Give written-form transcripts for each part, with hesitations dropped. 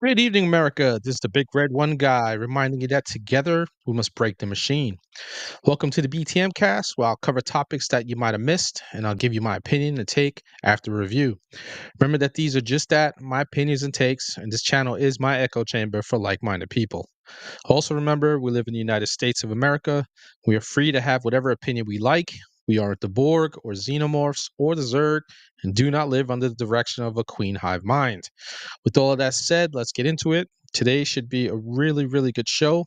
Good evening, America. This is the Big Red One Guy reminding you that together we must break the machine. Welcome to the BTM cast, where I'll cover topics that you might have missed and I'll give you my opinion and take after review. Remember that these are just that, my opinions and takes, and this channel is my echo chamber for like minded people. Also, remember we live in the United States of America. We are free to have whatever opinion we like. We aren't the Borg or Xenomorphs or the Zerg and do not live under the direction of a Queen Hive mind. With all of that said, let's get into it. Today should be a really, really good show.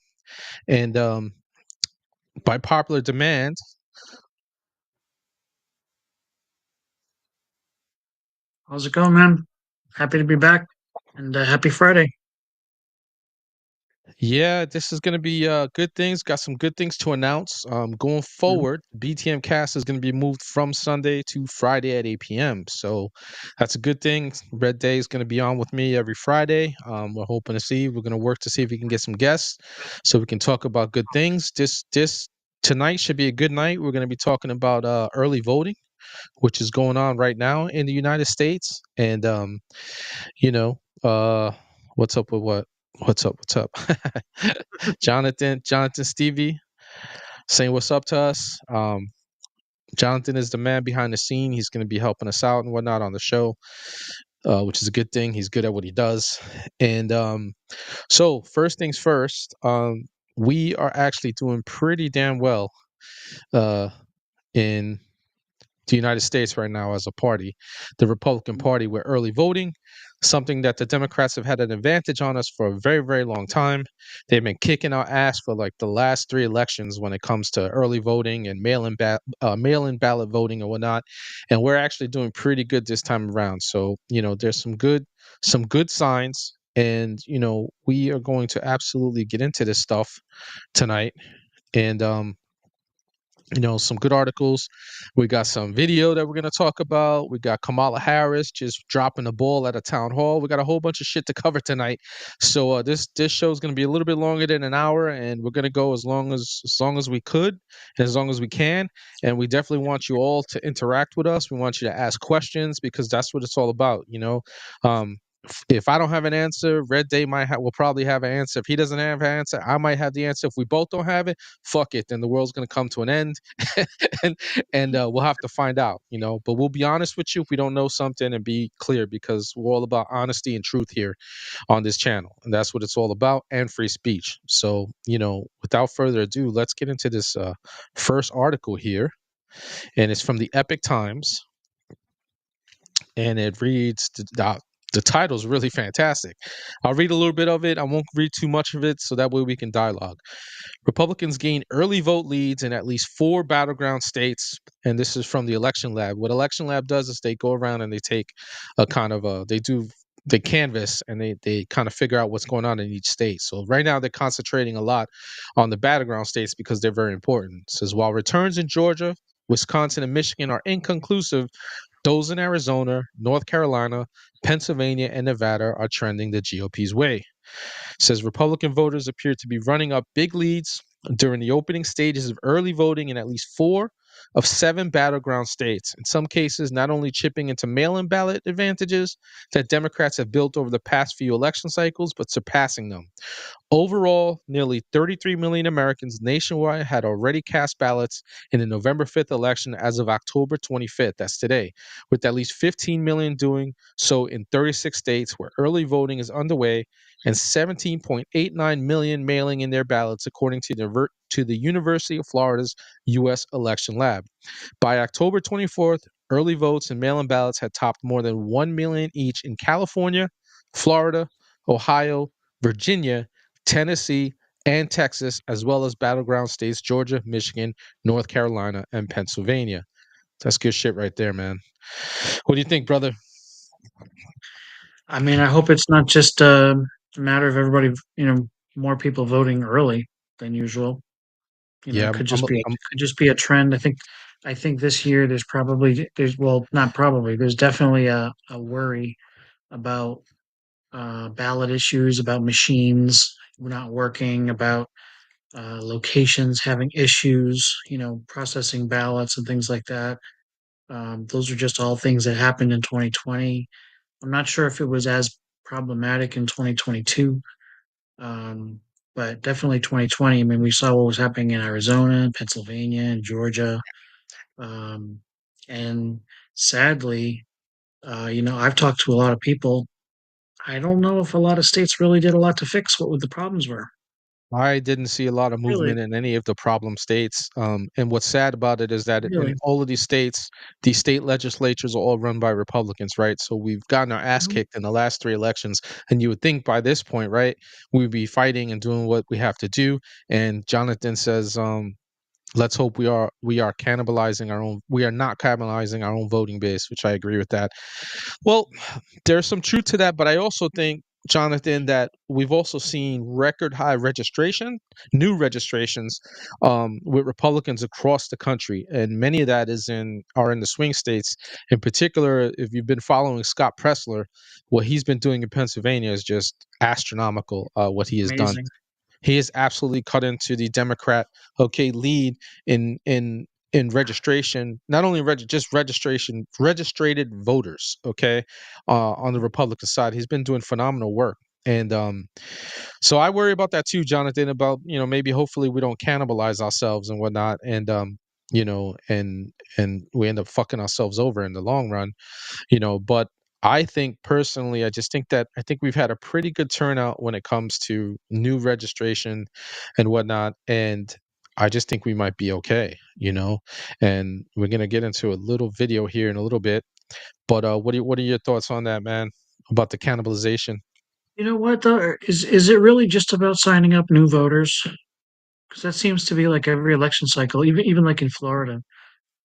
And by popular demand, How's it going, man? Happy to be back and happy Friday. yeah, this is going to be good things. Got some good things to announce. Going Mhm. forward, BTM Cast is going to be moved from Sunday to Friday at 8 p.m. So that's a good thing. Red Day is going to be on with me every Friday. We're hoping to see. We're going to work to see if we can get some guests so we can talk about good things. This tonight should be a good night. We're going to be talking about early voting, which is going on right now in the United States. And you know, uh, what's up with what? What's up? What's up? Jonathan Stevie saying what's up to us. Jonathan is the man behind the scene. He's going to be helping us out and whatnot on the show, which is a good thing. He's good at what he does. And so, first things first, we are actually doing pretty damn well uh, in the United States right now as a party, the Republican Party, with early voting, something that the Democrats have had an advantage on us for a very, very long time. They've been kicking our ass for like the last three elections when it comes to early voting and mail-in ballot voting and whatnot. And we're actually doing pretty good this time around. So there's some good signs. And we are going to absolutely get into this stuff tonight. And some good articles. We got some video that we're going to talk about. We got Kamala Harris just dropping the ball at a town hall. We got a whole bunch of shit to cover tonight. So this show is going to be a little bit longer than an hour, and we're going to go as long as we could and as long as we can. And we definitely want you all to interact with us. We want you to ask questions because that's what it's all about. If I don't have an answer, Red Day will probably have an answer. If he doesn't have an answer, I might have the answer. If we both don't have it, fuck it, then the world's gonna come to an end, and we'll have to find out. But we'll be honest with you if we don't know something and be clear because we're all about honesty and truth here on this channel, and that's what it's all about, and free speech. So without further ado, let's get into this first article here, and it's from the Epic Times, and it reads the title is really fantastic. I'll read a little bit of it. I won't read too much of it so that way we can dialogue. Republicans gain early vote leads in at least 4 battleground states, and this is from the Election Lab. What Election Lab does is they go around and they take a kind of a they canvas and they kind of figure out what's going on in each state. So right now they're concentrating a lot on the battleground states because they're very important. It says while returns in Georgia, Wisconsin, and Michigan are inconclusive, those in Arizona, North Carolina, Pennsylvania, and Nevada are trending the GOP's way. It says Republican voters appear to be running up big leads during the opening stages of early voting in at least 4 of 7 battleground states. In some cases, not only chipping into mail-in ballot advantages that Democrats have built over the past few election cycles, but surpassing them. Overall, nearly 33 million Americans nationwide had already cast ballots in the November 5th election as of October 25th, that's today, with at least 15 million doing so in 36 states where early voting is underway and 17.89 million mailing in their ballots, according to the University of Florida's U.S. Election Lab. By October 24th, early votes and mail in ballots had topped more than 1 million each in California, Florida, Ohio, Virginia, Tennessee, and Texas, as well as battleground states Georgia, Michigan, North Carolina, and Pennsylvania. That's good shit right there, man. What do you think, brother? I mean, I hope it's not just a matter of everybody, more people voting early than usual. Yeah, It could just be a trend. I think this year not probably there's definitely a worry about ballot issues, about machines not working, about locations having issues, processing ballots and things like that. Those are just all things that happened in 2020. I'm not sure if it was as problematic in 2022. Um, but definitely 2020. I mean, we saw what was happening in Arizona, Pennsylvania, and Georgia. Um, and sadly, I've talked to a lot of people. I don't know if a lot of states really did a lot to fix what the problems were. I didn't see a lot of Really, movement in any of the problem states. And what's sad about it is that in really. all of these states, these state legislatures are all run by Republicans, right? So we've gotten our ass Mhm. kicked in the last three elections. And you would think by this point, right, we'd be fighting and doing what we have to do. And Jonathan says, let's hope we are cannibalizing our own we are not cannibalizing our own voting base, which I agree with that. Well, there's some truth to that, but I also think, Jonathan, that we've also seen record high new registrations, with Republicans across the country, and many of that are in the swing states. In particular, if you've been following Scott Pressler, what he's been doing in Pennsylvania is just astronomical. What he has done, Amazing. he has absolutely cut into the Democrat, okay, lead in registration, not only just registration, registered voters, okay, on the Republican side. He's been doing phenomenal work. And so I worry about that too, Jonathan, about, maybe hopefully we don't cannibalize ourselves and whatnot, and and we end up fucking ourselves over in the long run. But I think personally, I think we've had a pretty good turnout when it comes to new registration and whatnot, and I just think we might be okay. And we're gonna get into a little video here in a little bit. But what are your thoughts on that, man? About the cannibalization? You know what though? Is it really just about signing up new voters? Because that seems to be like every election cycle, even like in Florida.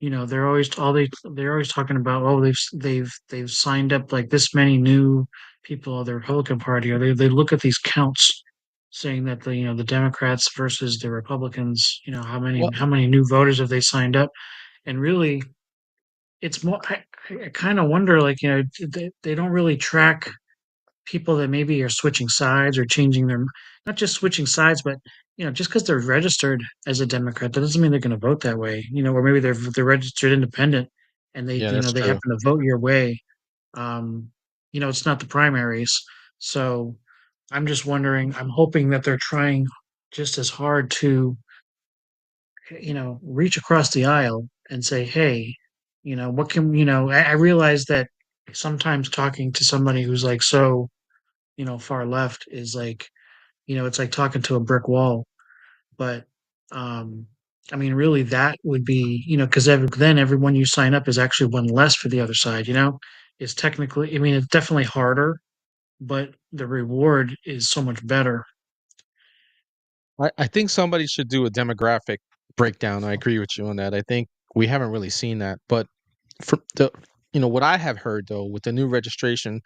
They're always talking about, oh, they've signed up like this many new people of the Republican Party, or they look at these counts saying that the Democrats versus the Republicans, Well, how many new voters have they signed up? And really, it's more. I kind of wonder, like, they don't really track people that maybe are switching sides or changing their, not just switching sides, but just because they're registered as a Democrat, that doesn't mean they're going to vote that way. Or maybe they're registered independent and yeah, that's they true. happen to vote your way. Um, it's not the primaries, so I'm just wondering. I'm hoping that they're trying just as hard to reach across the aisle and say, hey, what can I realize that sometimes talking to somebody who's like so far left is like, it's like talking to a brick wall. But um, I mean, really, that would be, because then everyone you sign up is actually one less for the other side. It's technically, I mean, it's definitely harder, but the reward is so much better. I think somebody should do a demographic breakdown. I agree with you on that. I think we haven't really seen that, but for the what I have heard though with the new registration,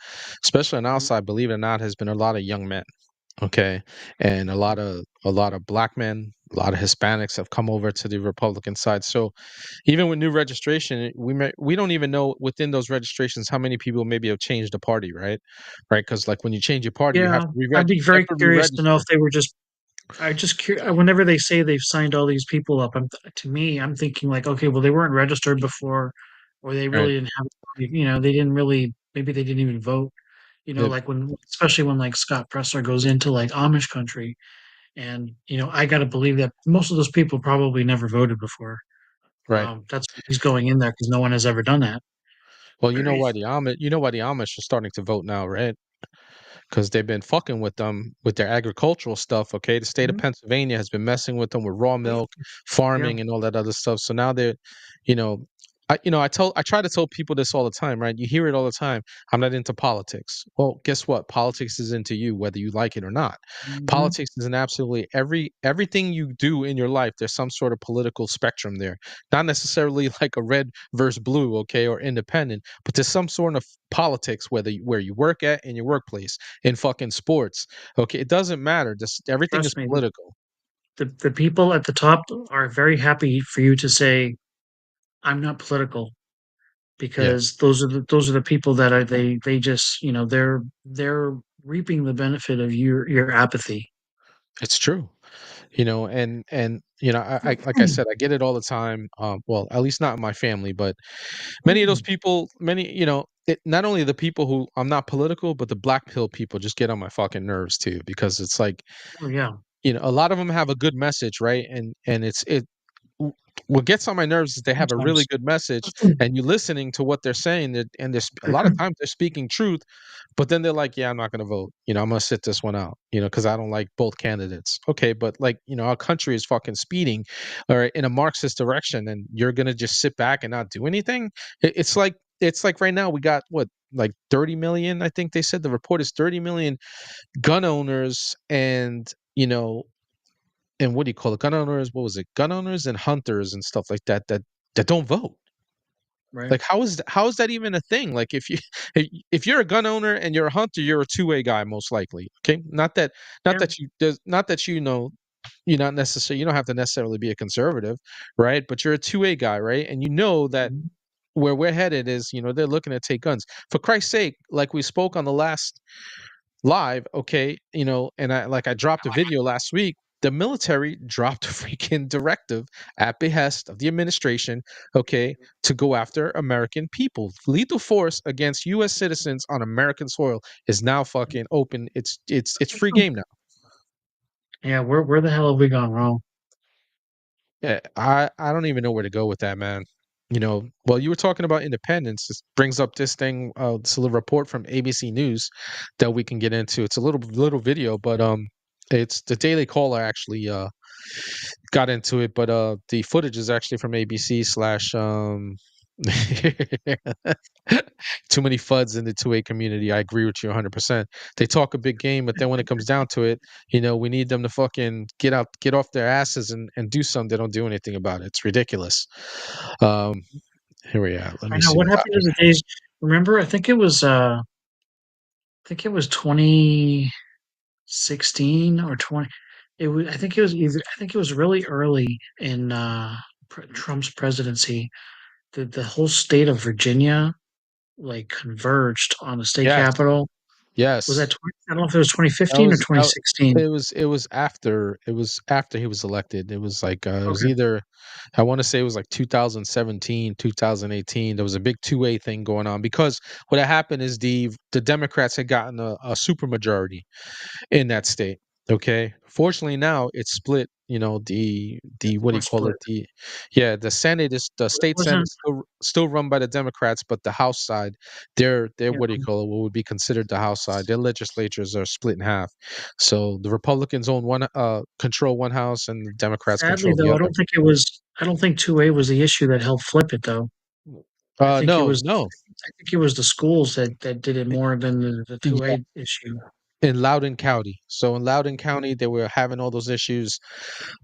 especially on our Mhm. side, believe it or not, has been a lot of young men. Okay, and a lot of black men, a lot of Hispanics have come over to the Republican side. So even with new registration, we don't even know within those registrations how many people maybe have changed the party, right? Right, because like when you change your party, you have Yeah, to re I'd be you have very to curious to know if re-register, they were just. Whenever they say they've signed all these people up, to me, I'm thinking like, okay, well, they weren't registered before, or they right? really didn't have, they didn't really, maybe they didn't even vote. Yep, Like especially when like Scott Presler goes into like Amish country, and I got to believe that most of those people probably never voted before. right. That's why he's going in there because no one has ever done that. Well, you know why the Amish are starting to vote now, right? Because they've been fucking with them with their agricultural stuff. Okay, the state of Mhm. Pennsylvania has been messing with them with raw milk, Yeah. farming, and all that other stuff. So now they're, you know, I try to tell people this all the time, right? You hear it all the time. I'm not into politics. Well, guess what? Politics is into you, whether you like it or not. Hmm. Politics is in absolutely everything you do in your life. There's some sort of political spectrum there. Not necessarily like a red versus blue, okay, or independent, but there's some sort of politics where you work at in your workplace, in fucking sports. Okay, it doesn't matter. Just everything is Trust me, political. the people at the top are very happy for you to say, "I'm not political," Yeah, because those are the people that are they just they're reaping the benefit of your apathy. it's true. And I like I said, I get it all the time. Well, at least not in my family, but many of those people, many, not only the people who I'm not political, but the black pill people just get on my fucking nerves too, because it's like, Oh, yeah. a lot of them have a good message, right? And what gets on my nerves is they have a really Sometimes. good message, and you're listening to what they're saying, and there's a lot of times they're speaking truth, but then they're like, yeah, I'm not going to vote. I'm going to sit this one out, because I don't like both candidates. Okay, but like, our country is fucking speeding, or in a Marxist direction, and you're going to just sit back and not do anything. It's like right now we got what, like 30 million. I think they said the report is 30 million gun owners, and what do you call it? Gun owners, what was it? Gun owners and hunters and stuff like that that don't vote. Right. Like how is that even a thing? Like if you're a gun owner and you're a hunter, you're a two-way guy most likely. Okay? Not Yeah. that you there's not that you're not necessarily, you don't have to necessarily be a conservative, right? But you're a two-way guy, right? And you know that Mhm. where we're headed is, they're looking to take guns. For Christ's sake, like we spoke on the last live, okay, and I dropped a video last week. The military dropped a freaking directive at behest of the administration, okay, to go after American people. Lethal force against U.S. citizens on American soil is now fucking open. It's free game now. Yeah, where the hell have we gone wrong? Yeah, I don't even know where to go with that, man. Well, you were talking about independence. This brings up this thing. It's a little report from ABC News that we can get into. It's a little video, but it's the Daily Caller actually got into it, but the footage is actually from ABC slash too many FUDs in the 2A community. I agree with you 100%. They talk a big game, but then when it comes down to it, we need them to fucking get off their asses and do something. They don't do anything about it. It's ridiculous. Um, Here we are. Let I me know see what what happened happened. to the days. Remember, I think it was 2016 or 20. I think it was really early in Trump's presidency that the whole state of Virginia like converged on the state Yes, capitol. Was that yes. 20, I don't know if it was That 2015 or was that. 2016. It was after he was elected. It was like it was Okay. either, I want to say it was like 2017, 2018. There was a big 2A thing going on because what had happened is the Democrats had gotten a super majority in that state. Okay. Fortunately, now it's split. The what do Or you call it? split. The Senate is the But it state Senate wasn't, is still run by the Democrats, but the House side, they're you what do you know, call it? What would be considered the House side? Their legislatures are split in half. So the Republicans control one house, and the Democrats sadly control the though, other. I don't think 2A was the issue that helped flip it though. I think it No, was no. I think it was the schools that did it more than the Yeah, 2A issue. in Loudoun County. So in Loudoun County, they were having all those issues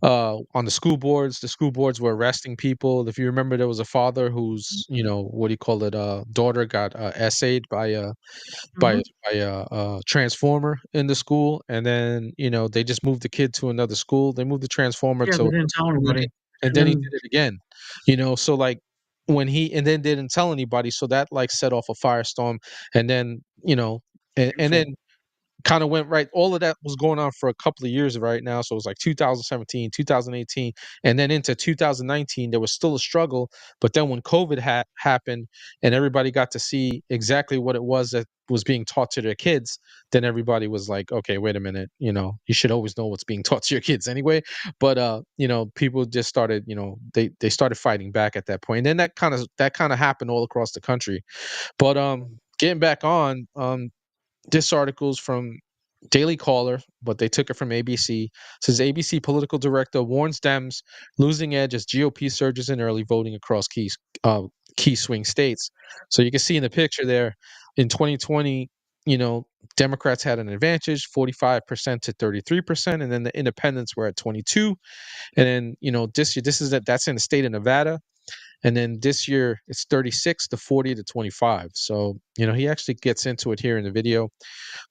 on the school boards. The school boards were arresting people. If you remember, there was a father whose, what do you call it, daughter got essayed by Mhm. a transformer in the school, and then they just moved the kid to another school. They moved the transformer Yeah, they to didn't tell unit, anybody. and And then he then, did it again. So like when he and then didn't tell anybody, so that like set off a firestorm, and then and beautiful. then kind of went right. All of that was going on for a couple of years right now. So it was like 2017, 2018, and then into 2019, there was still a struggle. But then when COVID happened and everybody got to see exactly what it was that was being taught to their kids, then everybody was like, okay, wait a minute, you should always know what's being taught to your kids anyway. But people just started, they started fighting back at that point. And then that kind of happened all across the country. But getting back on, this article's from Daily Caller, but they took it from ABC. It says ABC political director warns Dems losing edge as GOP surges in early voting across key swing states. So you can see in the picture there, in 2020, you know, Democrats had an advantage, 45% to 33%, and then the independents were at 22. And then, this year, that's in the state of Nevada. And then this year it's 36 to 40 to 25. So, he actually gets into it here in the video.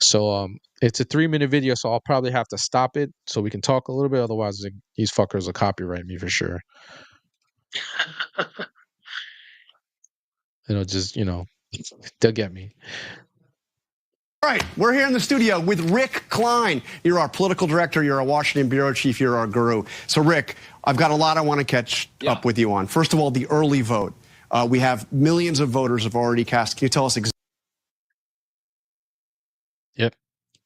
So it's a 3-minute video, so I'll probably have to stop it so we can talk a little bit. Otherwise, these fuckers will copyright me for sure. It'll just, they'll get me. All right, we're here in the studio with Rick Klein. You're our political director, you're our Washington bureau chief, you're our guru. So Rick, I've got a lot I want to catch up with you on. First of all, the early vote. We have millions of voters have already cast. Can you tell us exactly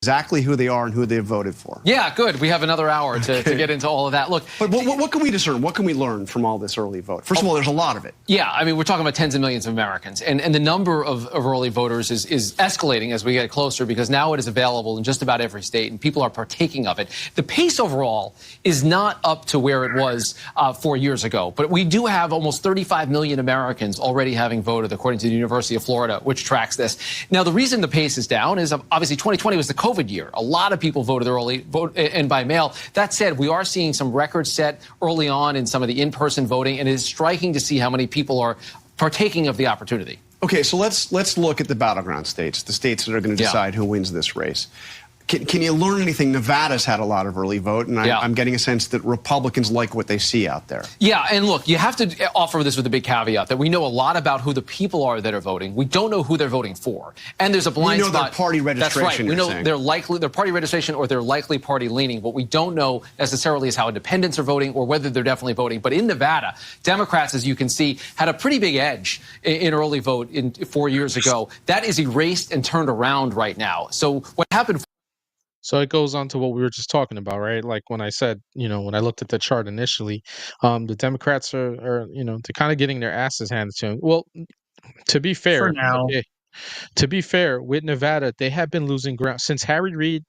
exactly who they are and who they've voted for. Yeah, good. We have another hour to get into all of that. Look, but what can we discern? What can we learn from all this early vote? First of all, there's a lot of it. Yeah, I mean, we're talking about tens of millions of Americans, and the number of early voters is escalating as we get closer, because now it is available in just about every state, and people are partaking of it. The pace overall is not up to where it was 4 years ago, but we do have almost 35 million Americans already having voted, according to the University of Florida, which tracks this. Now, the reason the pace is down is obviously 2020 was the COVID year. A lot of people voted early, and by mail. That said, we are seeing some records set early on in some of the in-person voting, and it is striking to see how many people are partaking of the opportunity. Okay, so let's look at the battleground states, the states that are going to decide who wins this race. Can you learn anything? Nevada's had a lot of early vote, and I'm getting a sense that Republicans like what they see out there. Yeah, and look, you have to offer this with a big caveat that we know a lot about who the people are that are voting. We don't know who they're voting for, and there's a blind spot. We know their party registration. That's right. We know their party registration or their likely party leaning. What we don't know necessarily is how independents are voting or whether they're definitely voting. But in Nevada, Democrats, as you can see, had a pretty big edge in early vote 4 years ago. That is erased and turned around right now. So what happened? So it goes on to what we were just talking about, right? Like when I said, when I looked at the chart initially, the Democrats are they're kind of getting their asses handed to them. Well, to be fair, For now. okay, to be fair, with Nevada, they have been losing ground since Harry Reid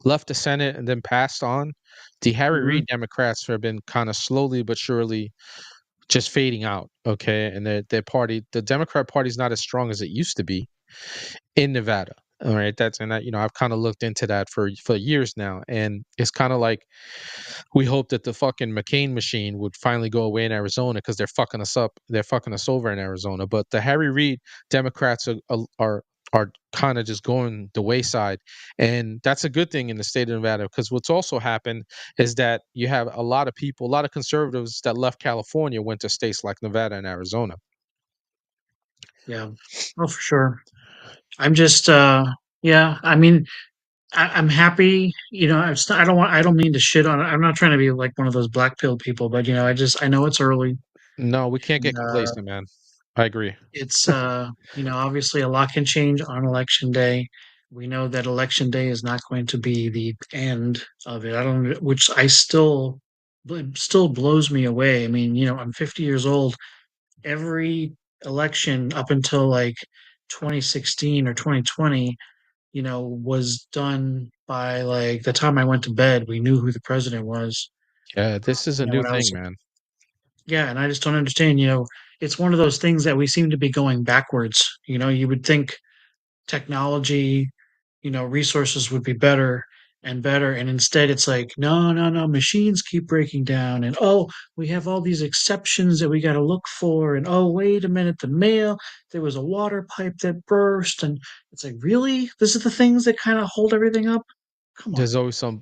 left the Senate and then passed on. The Harry Reid Democrats have been kind of slowly but surely just fading out, okay? And their party, the Democrat Party, is not as strong as it used to be in Nevada. All right, I've kind of looked into that for years now, and it's kind of like we hope that the fucking McCain machine would finally go away in Arizona because they're fucking us up, they're fucking us over in Arizona. But the Harry Reid Democrats are kind of just going the wayside, and that's a good thing in the state of Nevada, because what's also happened is that you have a lot of people, a lot of conservatives that left California went to states like Nevada and Arizona. Yeah, oh, for sure. I'm just, I mean, I'm happy. I don't mean to shit on it. I'm not trying to be like one of those black pill people, but I know it's early. No, we can't get complacent, man. I agree. It's, obviously a lot can change on election day. We know that election day is not going to be the end of it. Which still blows me away. I mean, I'm 50 years old. Every election up until like 2016 or 2020, was done by like the time I went to bed, we knew who the president was. Yeah, this is a new thing, man. Yeah, and I just don't understand, it's one of those things that we seem to be going backwards. You would think technology, resources would be better and better. And instead it's like, no, machines keep breaking down. And, oh, we have all these exceptions that we got to look for. And, oh, wait a minute, the mail, there was a water pipe that burst. And it's like, really? This is the things that kind of hold everything up? Come on. There's always some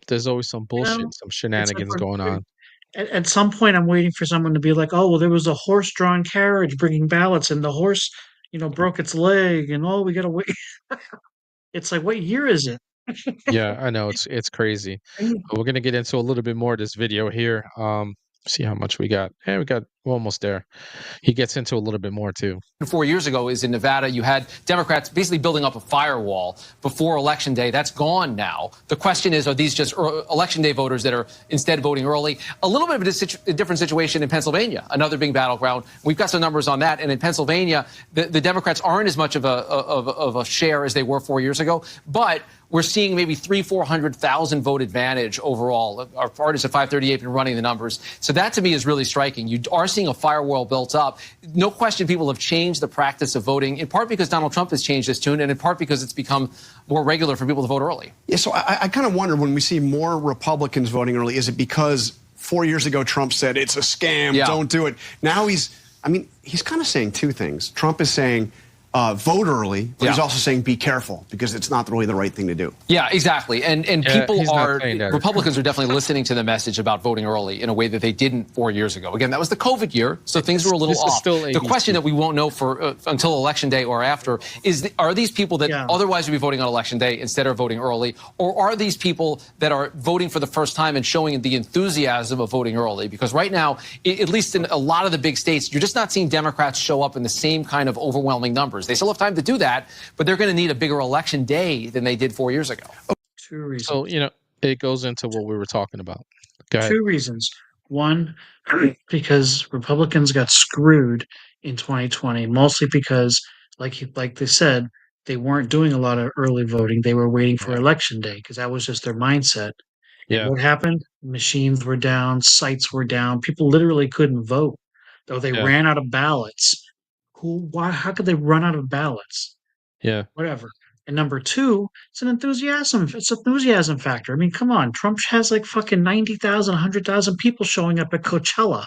bullshit, some shenanigans going on. At some point, I'm waiting for someone to be like, oh, well, there was a horse-drawn carriage bringing ballots and the horse, broke its leg. And, oh, we got to wait. It's like, what year is it? Yeah, I know, it's crazy. But we're gonna get into a little bit more of this video here. See how much we got. Yeah, we're almost there. He gets into a little bit more too. 4 years ago is in Nevada. You had Democrats basically building up a firewall before Election Day. That's gone now. The question is, are these just Election Day voters that are instead voting early? A little bit of a different situation in Pennsylvania, another big battleground. We've got some numbers on that. And in Pennsylvania, the Democrats aren't as much of a share as they were 4 years ago. But we're seeing maybe 400,000 vote advantage overall. Our artists at 538 been running the numbers. So that to me is really striking. You are seeing a firewall built up. No question people have changed the practice of voting, in part because Donald Trump has changed his tune, and in part because it's become more regular for people to vote early. Yeah, so I kind of wonder, when we see more Republicans voting early, is it because 4 years ago Trump said it's a scam, don't do it? Now he's kind of saying two things. Trump is saying, vote early, but he's also saying be careful because it's not really the right thing to do. Yeah, exactly. And Republicans are definitely listening to the message about voting early in a way that they didn't 4 years ago. Again, that was the COVID year, so things were a little off. The question that we won't know for until Election Day or after is, are these people that otherwise would be voting on Election Day instead of voting early, or are these people that are voting for the first time and showing the enthusiasm of voting early? Because right now, at least in a lot of the big states, you're just not seeing Democrats show up in the same kind of overwhelming numbers. They still have time to do that, but they're going to need a bigger election day than they did 4 years ago. 2 reasons. So, it goes into what we were talking about. Go ahead. 2 reasons. One, because Republicans got screwed in 2020, mostly because, like they said, they weren't doing a lot of early voting. They were waiting for Yeah. election day because that was just their mindset. And Yeah. what happened? Machines were down, sites were down. People literally couldn't vote, though they Yeah. ran out of ballots. Why? How could they run out of ballots? Yeah. Whatever. And number two, it's an enthusiasm factor. I mean, come on, Trump has like fucking 90,000, 100,000 people showing up at Coachella,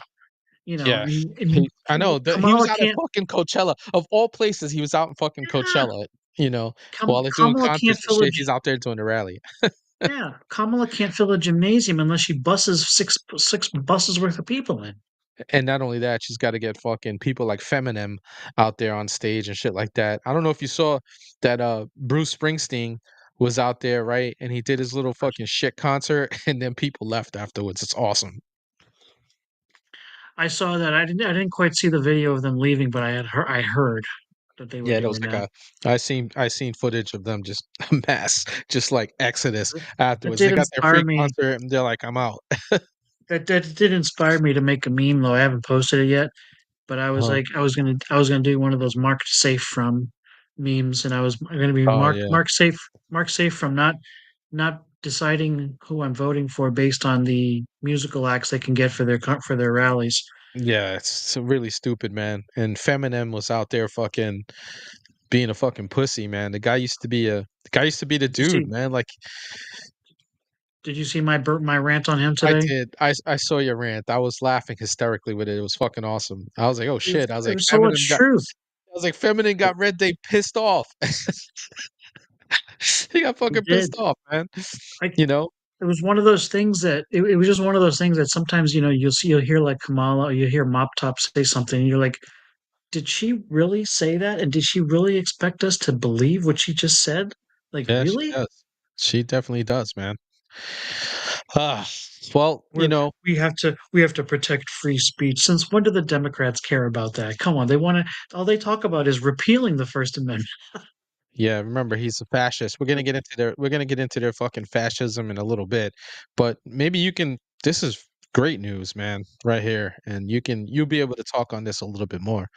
Yeah. and I know that he was Kamala out at can't, fucking Coachella. Of all places, he was out in fucking yeah, Coachella, while they're doing Kamala can't concerts and fill a, shit, he's out there doing the rally. yeah, Kamala can't fill a gymnasium unless she buses six buses worth of people in. And not only that, she's got to get fucking people like Feminem out there on stage and shit like that. I don't know if you saw that Bruce Springsteen was out there, right? And he did his little fucking shit concert and then people left afterwards. It's awesome. I saw that. I didn't quite see the video of them leaving, but I heard that they were Yeah, there was doing like that. I seen footage of them just mass, just like exodus That afterwards. They did got their inspire free me. concert and they're like, I'm out. That did inspire me to make a meme, though I haven't posted it yet. But I was Uh-huh. like, I was gonna do one of those marked safe from memes, and I was gonna be Oh yeah. mark safe from not deciding who I'm voting for based on the musical acts they can get for their rallies. Yeah, it's really stupid, man. And Feminem was out there fucking being a fucking pussy, man. The guy used to be the Did you see dude, man. Like did you see my rant on him I today? did. I saw your rant. I was laughing hysterically with it. It was fucking awesome. I was like, oh shit. It was so much truth. I was like, Feminine got Red Day pissed off. He got It fucking did. pissed off, man. I You know? It was one of those things that it was just one of those things that sometimes you'll hear like Kamala or you hear Mop Top say something and you're like, did she really say that? And did she really expect us to believe what she just said? Like, Yeah, she really? does. She definitely does, man. Ah, well, We have to protect free speech. Since when do the Democrats care about that? Come on, all they talk about is repealing the First Amendment. yeah, remember he's a fascist. We're gonna get into their fucking fascism in a little bit, but maybe you can. This is great news, man, right here, and you'll be able to talk on this a little bit more.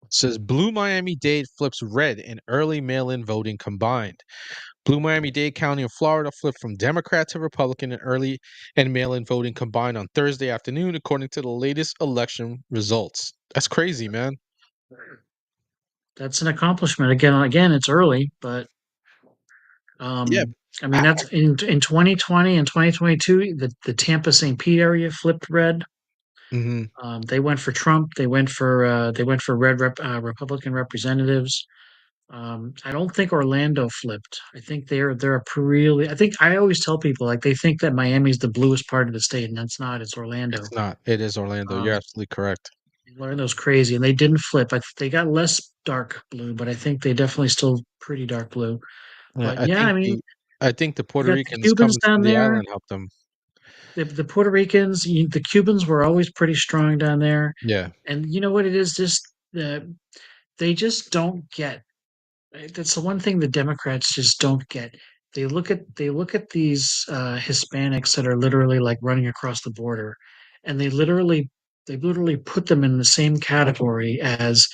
It says Blue Miami-Dade flips red in early mail-in voting combined. Blue Miami-Dade County of Florida flipped from Democrat to Republican in early and mail-in voting combined on Thursday afternoon, according to the latest election results. That's crazy, man. That's an accomplishment. Again, it's early, but Yeah. I mean that's in 2020 and 2022, the Tampa St. Pete area flipped red. Hmm. They went for Trump. They went for Republican representatives. I don't think Orlando flipped. I think they're a really. I think I always tell people like they think that Miami's the bluest part of the state, and that's not. It's Orlando. It's not. It is Orlando. You're Um, absolutely correct. Orlando's crazy, and they didn't flip. They got less dark blue, but I think they definitely still pretty dark blue. Yeah, But yeah, I mean, I think the you Puerto got the Ricans Cubans coming from down the there. island helped them. The Puerto Ricans, the Cubans were always pretty strong down there. Yeah. And you know what it is? Just they just don't get. That's the one thing the Democrats just don't get. They look at these Hispanics that are literally like running across the border, and they literally put them in the same category as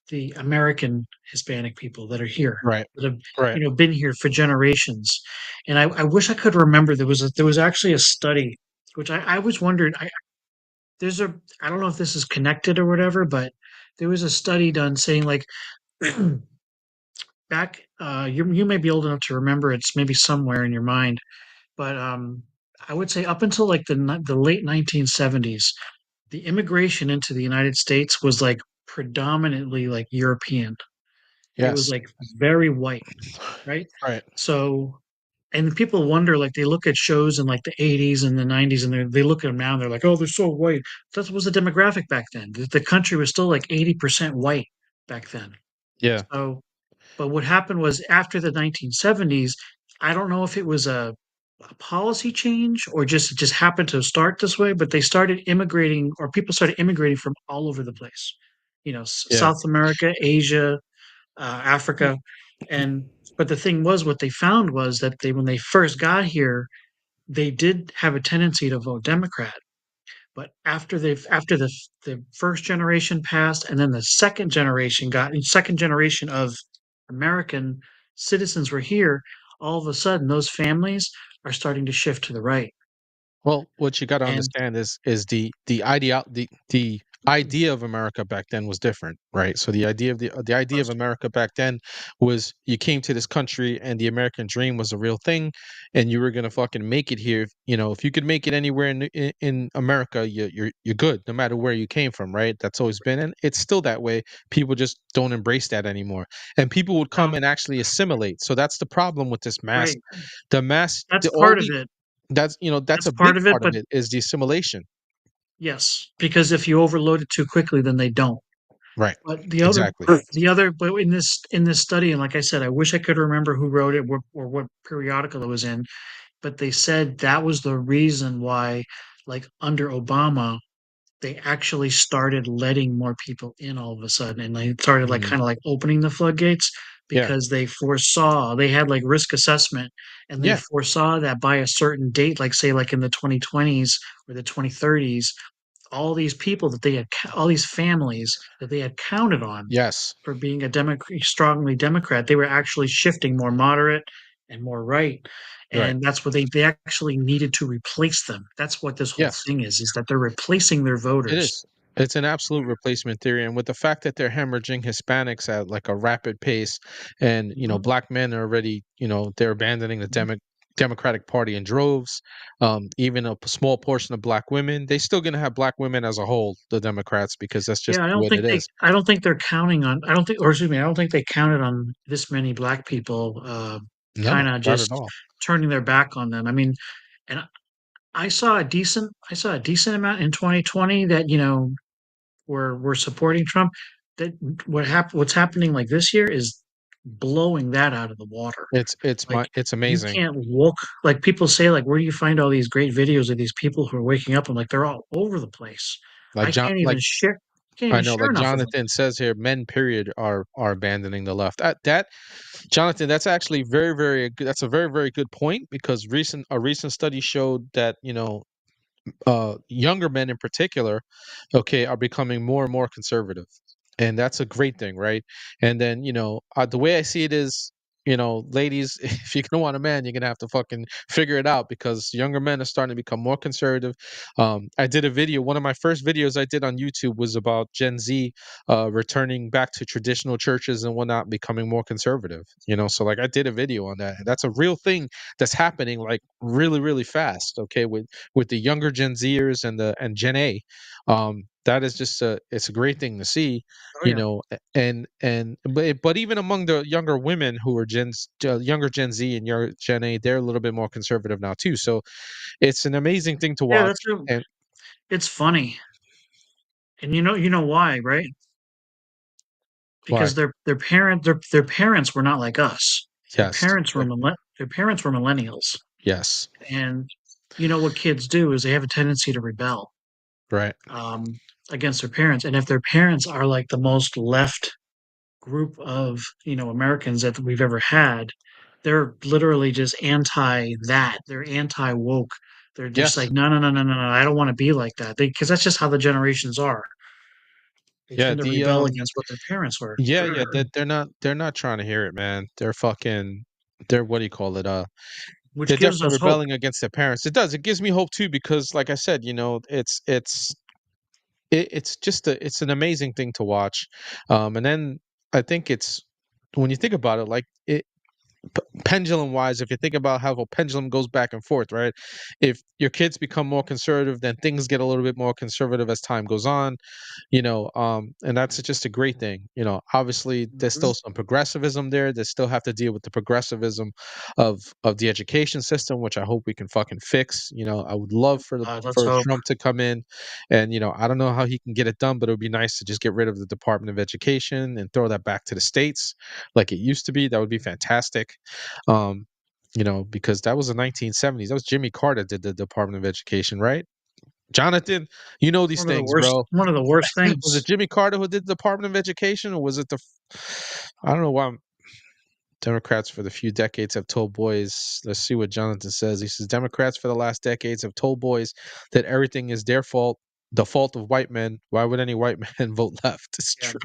the American Hispanic people that are here, Right. that have Right. been here for generations. And I wish I could remember there was actually a study which I always wondered. There's a I don't know if this is connected or whatever, but there was a study done saying like back you may be old enough to remember it's maybe somewhere in your mind, but I would say up until like the late 1970s, the immigration into the United States was like predominantly like European. It was Yes. like very white, right? Right. So, and people wonder, like they look at shows in like the 80s and the 90s, and they look at them now and they're like, oh, they're so white. That was the demographic back then. The country was still like 80% white back then. Yeah. So, but what happened was after the 1970s, I don't know if it was a policy change or just it just happened to start this way, but they started immigrating or people started immigrating from all over the place. Yeah. South America, Asia, Africa, and But the thing was, what they found was that when they first got here, they did have a tendency to vote Democrat. But after the first generation passed, and then the second generation of American citizens were here, all of a sudden those families are starting to shift to the right. Well, what you got to And understand is the idea of America back then was different, right? So the idea of America back then was you came to this country and the American dream was a real thing, and you were gonna fucking make it here. You know, if you could make it anywhere in America, you're good, no matter where you came from, right? That's always been, and it's still that way. People just don't embrace that anymore, and people would come no, and actually assimilate. So that's the problem with this mass, right, the mass, that's the all part of the it. that's that's That's a big part of it, part of but it is the assimilation. yes, because if you overload it too quickly, then they don't. Right. But Exactly. but in this study, and like I said, I wish I could remember who wrote it or what periodical it was in, but they said that was the reason why, like under Obama, they actually started letting more people in all of a sudden, and they started like Mm. kind of like opening the floodgates Yeah. because they had like risk assessment, and they Yeah. foresaw that by a certain date, like say like in the 2020s or the 2030s, all these people that all these families that they had counted on Yes. for being strongly Democrat, they were actually shifting more moderate and more right. Right. And that's what they actually needed to replace them. That's what this whole Yes. thing is that they're replacing their It voters. is. It's an absolute replacement theory, and with the fact that they're hemorrhaging Hispanics at like a rapid pace, and Mhm, black men are already, they're abandoning the mhm. Democratic Party in droves. Even a small portion of black women, they're still going to have black women as a whole, the Democrats, because that's just Yeah, what it is. I don't think they're counting on, I don't think, or excuse me, I don't think they counted on this many black people, No, kind of not at just all. turning their back on them. I mean, and I saw a decent amount in 2020 that, were supporting Trump. That what's happening like this year is blowing that out of the water. Like It's you amazing. can't look like people say like where do you find all these great videos of these people who are waking up? I'm like they're all over the place. Like John, like Can't I even know, share like enough of them. Jonathan says here, men period are abandoning the left. That Jonathan, that's actually very good. That's a very good point because a recent study showed that younger men in particular, okay, are becoming more and more conservative, and that's a great thing, right? And then the way I see it is, ladies, if you're gonna want a man, you're gonna have to fucking figure it out because younger men are starting to become more conservative. I did a video. One of my first videos I did on YouTube was about Gen Z returning back to traditional churches and whatnot, becoming more conservative. So like I did a video on that, and that's a real thing that's happening like really fast. Okay, with the younger Gen Zers and Gen A. That is just it's a great thing to see, Oh yeah. but even among the younger women who are younger Gen Z and younger Gen A, they're a little bit more conservative now too. So it's an amazing thing to Yeah, watch. And it's funny. And you know why, right? why? Because their parents were not like us. Yes, Their parents were millennials. yes, And you know what kids do is they have a tendency to rebel right. um, against their parents. And if their parents are like the most left group of Americans that we've ever had, they're literally just anti that. They're anti woke. They're just Yes, like no. I don't want to be like that because that's just how the generations are. They yeah. tend to rebel against what their parents were. Yeah. They're not trying to hear it, man. They're what do you call it? Which They're gives definitely us hope. rebelling against their parents. It does. It gives me hope too because, like I said, it's just it's an amazing thing to watch. And then I think it's when you think about it, like pendulum wise, if you think about how a pendulum goes back and forth, right? If your kids become more conservative, then things get a little bit more conservative as time goes on, and that's just a great thing. Obviously there's Mhm. still some progressivism there. They still have to deal with the progressivism of the education system, which I hope we can fucking fix. I would love Let's for hope. Trump to come in, and I don't know how he can get it done, but it would be nice to just get rid of the Department of Education and throw that back to the states like it used to be. That would be fantastic. um because that was the 1970s. That was Jimmy Carter did the Department of Education, right? Jonathan, you know these things, bro. One of the worst Was it things. Jimmy Carter who did the Department of Education, or was it I don't know why. Democrats for the few decades have told boys. Let's see what Jonathan says. He says Democrats for the last decades have told boys that everything is their fault, the fault of white men. Why would any white man vote left? It's Yeah. true.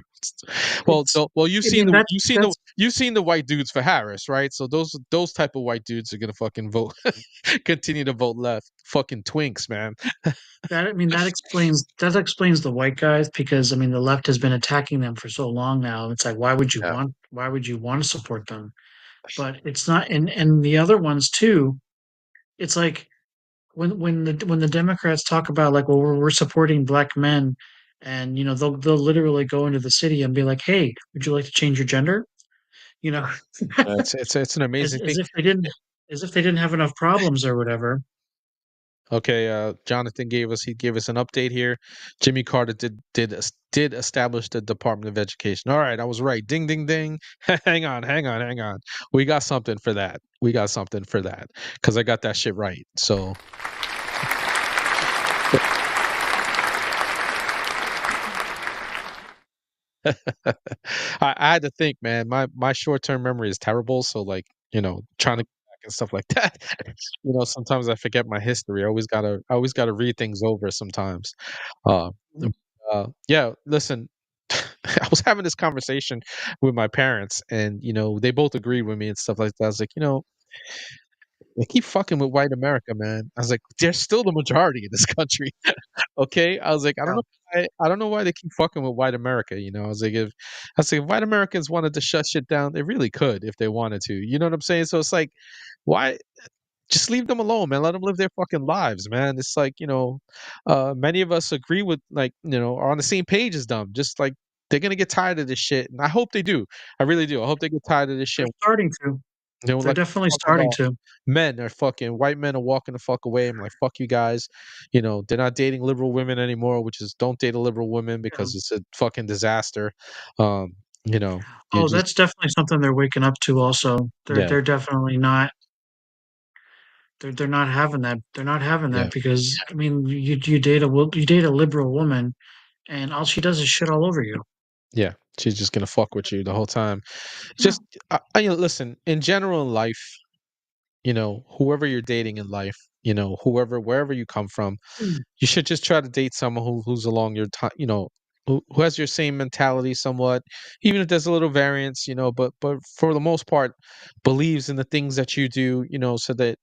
Well, It's, so, well, you've I seen mean, the that's you've seen the white dudes for Harris, right? So those type of white dudes are gonna fucking vote, continue to vote left. Fucking twinks, man. that. I mean, that explains the white guys because I mean the left has been attacking them for so long now. It's like Yeah. why would you want to support them? But it's not, and the other ones too. It's like when the Democrats talk about like, well, we're supporting black men, and you know they'll literally go into the city and be like, hey, would you like to change your gender? You know, It's an amazing thing. as if they didn't have enough problems or whatever. Okay, Jonathan gave us an update here. Jimmy Carter did establish the Department of Education. All right, I was right. Ding ding ding. hang on. We got something for that. Because I got that shit right. So I had to think, man. My short term memory is terrible. So like, trying to go back and stuff like that. Sometimes I forget my history. I always gotta read things over sometimes. Uh, yeah. Listen, I was having this conversation with my parents, and they both agreed with me and stuff like that. I was like, they keep fucking with white America, man. I was like, they're still the majority in this country. Okay, I was like, Yeah. I don't know why they keep fucking with white America. I was like, if white Americans wanted to shut shit down, they really could if they wanted to. You know what I'm saying? So it's like, why? Just leave them alone, man. Let them live their fucking lives, man. It's like, many of us agree with, like, are on the same page as them. Just like they're gonna get tired of this shit, and I hope they do. I really do. I hope they get tired of this They're shit. starting to. They're Like definitely talking starting about to. men are fucking white men are walking the fuck away. I'm like, fuck you guys. They're not dating liberal women anymore, which is don't date a liberal woman Yeah. because it's a fucking disaster. Um, you know, you Oh, just that's definitely something they're waking up to. Also, yeah, they're definitely not. They're not having that. They're not having yeah, that because I mean, you date a liberal woman, and all she does is shit all over you. yeah. She's just gonna fuck with you the whole time. Yeah. Just listen, in general in life, whoever you're dating in life, wherever you come from, Mm. you should just try to date someone who's along your time, who has your same mentality somewhat, even if there's a little variance, but for the most part, believes in the things that you do, so that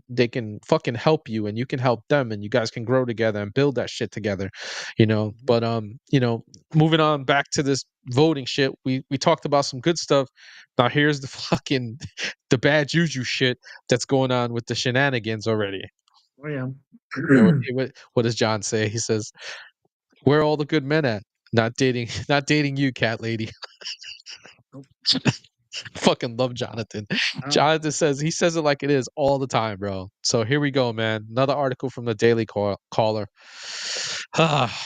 they can fucking help you and you can help them and you guys can grow together and build that shit together, But moving on back to this voting shit, we talked about some good stuff. Now here's the fucking the bad juju shit that's going on with the shenanigans already. Oh yeah. What does John say? He says, "Where are all the good men at? Not dating, not dating you, cat lady." Nope. Fucking love Jonathan. Wow. Jonathan says he says it like it is all the time, bro. So here we go, man. Another article from the Daily Caller.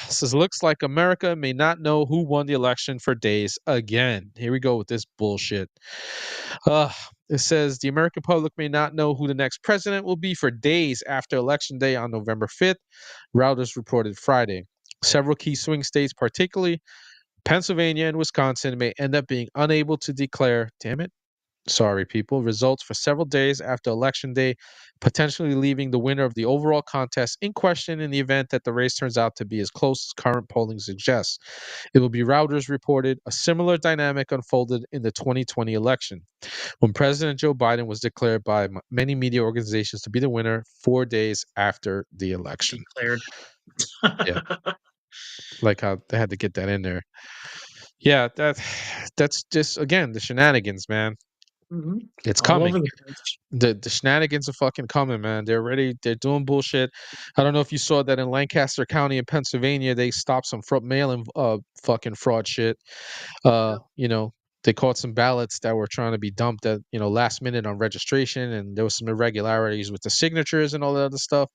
Says looks like America may not know who won the election for days again. Here we go with this bullshit. Uh, it says the American public may not know who the next president will be for days after Election Day on November 5th, Reuters reported Friday. Several key swing states, particularly Pennsylvania and Wisconsin, may end up being unable to declare, damn it, sorry people, results for several days after Election Day, potentially leaving the winner of the overall contest in question in the event that the race turns out to be as close as current polling suggests. It will be Reuters reported a similar dynamic unfolded in the 2020 election, when President Joe Biden was declared by many media organizations to be the winner 4 days after the election. Declared. Yeah, like how they had to get that in there. Yeah, that's just again the shenanigans, man. Hmm. It's All coming. over the place. The shenanigans are fucking coming, man. They're doing bullshit. I don't know if you saw that in Lancaster County in Pennsylvania, they stopped some mail-in fucking fraud shit. Yep. You know, they caught some ballots that were trying to be dumped at, last minute on registration, and there was some irregularities with the signatures and all that other stuff,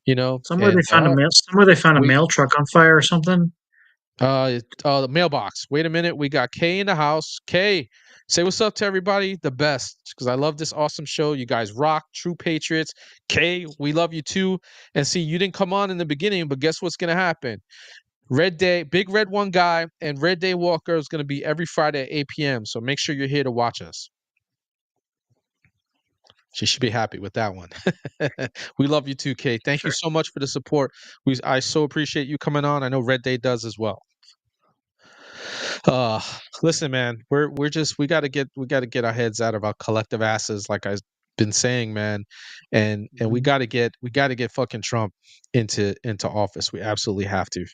and Somewhere they found a we mail truck on fire or something. the mailbox. Wait a minute, we got Kay in the house. Kay, say what's up to everybody. The best, because I love this awesome show. You guys rock, true patriots. Kay, we love you too. And see, you didn't come on in the beginning, but guess what's gonna happen? Red Day, Big Red One guy, and Reddaywalker is gonna be every Friday at 8 p.m. So make sure you're here to watch us. She should be happy with that one. We love you too, Kay. Thank you Sure. so much for the support. I so appreciate you coming on. I know Red Day does as well. Uh, Listen, man, we gotta get our heads out of our collective asses, like I've been saying, man, and we Mhm. gotta get fucking Trump into office. We absolutely have to.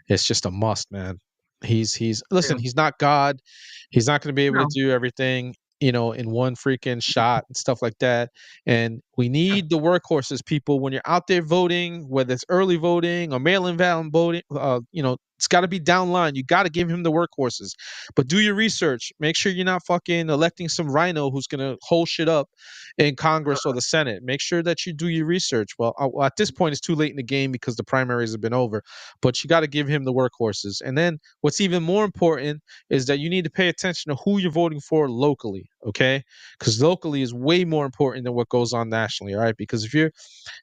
It's just a must, man. Listen, Yeah. he's not God. He's not going to be able to No. do everything, in one freaking shot and stuff like that. And we Yeah. need the workhorses, people. When you're out there voting, whether it's early voting or mail-in ballot voting, it's got to be down line. You got to give him the workhorses. But do your research. Make sure you're not fucking electing some rhino who's going to hold shit up in Congress or the Senate. Make sure that you do your research. Well, at this point, it's too late in the game because the primaries have been over, but you got to give him the workhorses. And then what's even more important is that you need to pay attention to who you're voting for locally, okay? Because locally is way more important than what goes on nationally, all right? Because if you're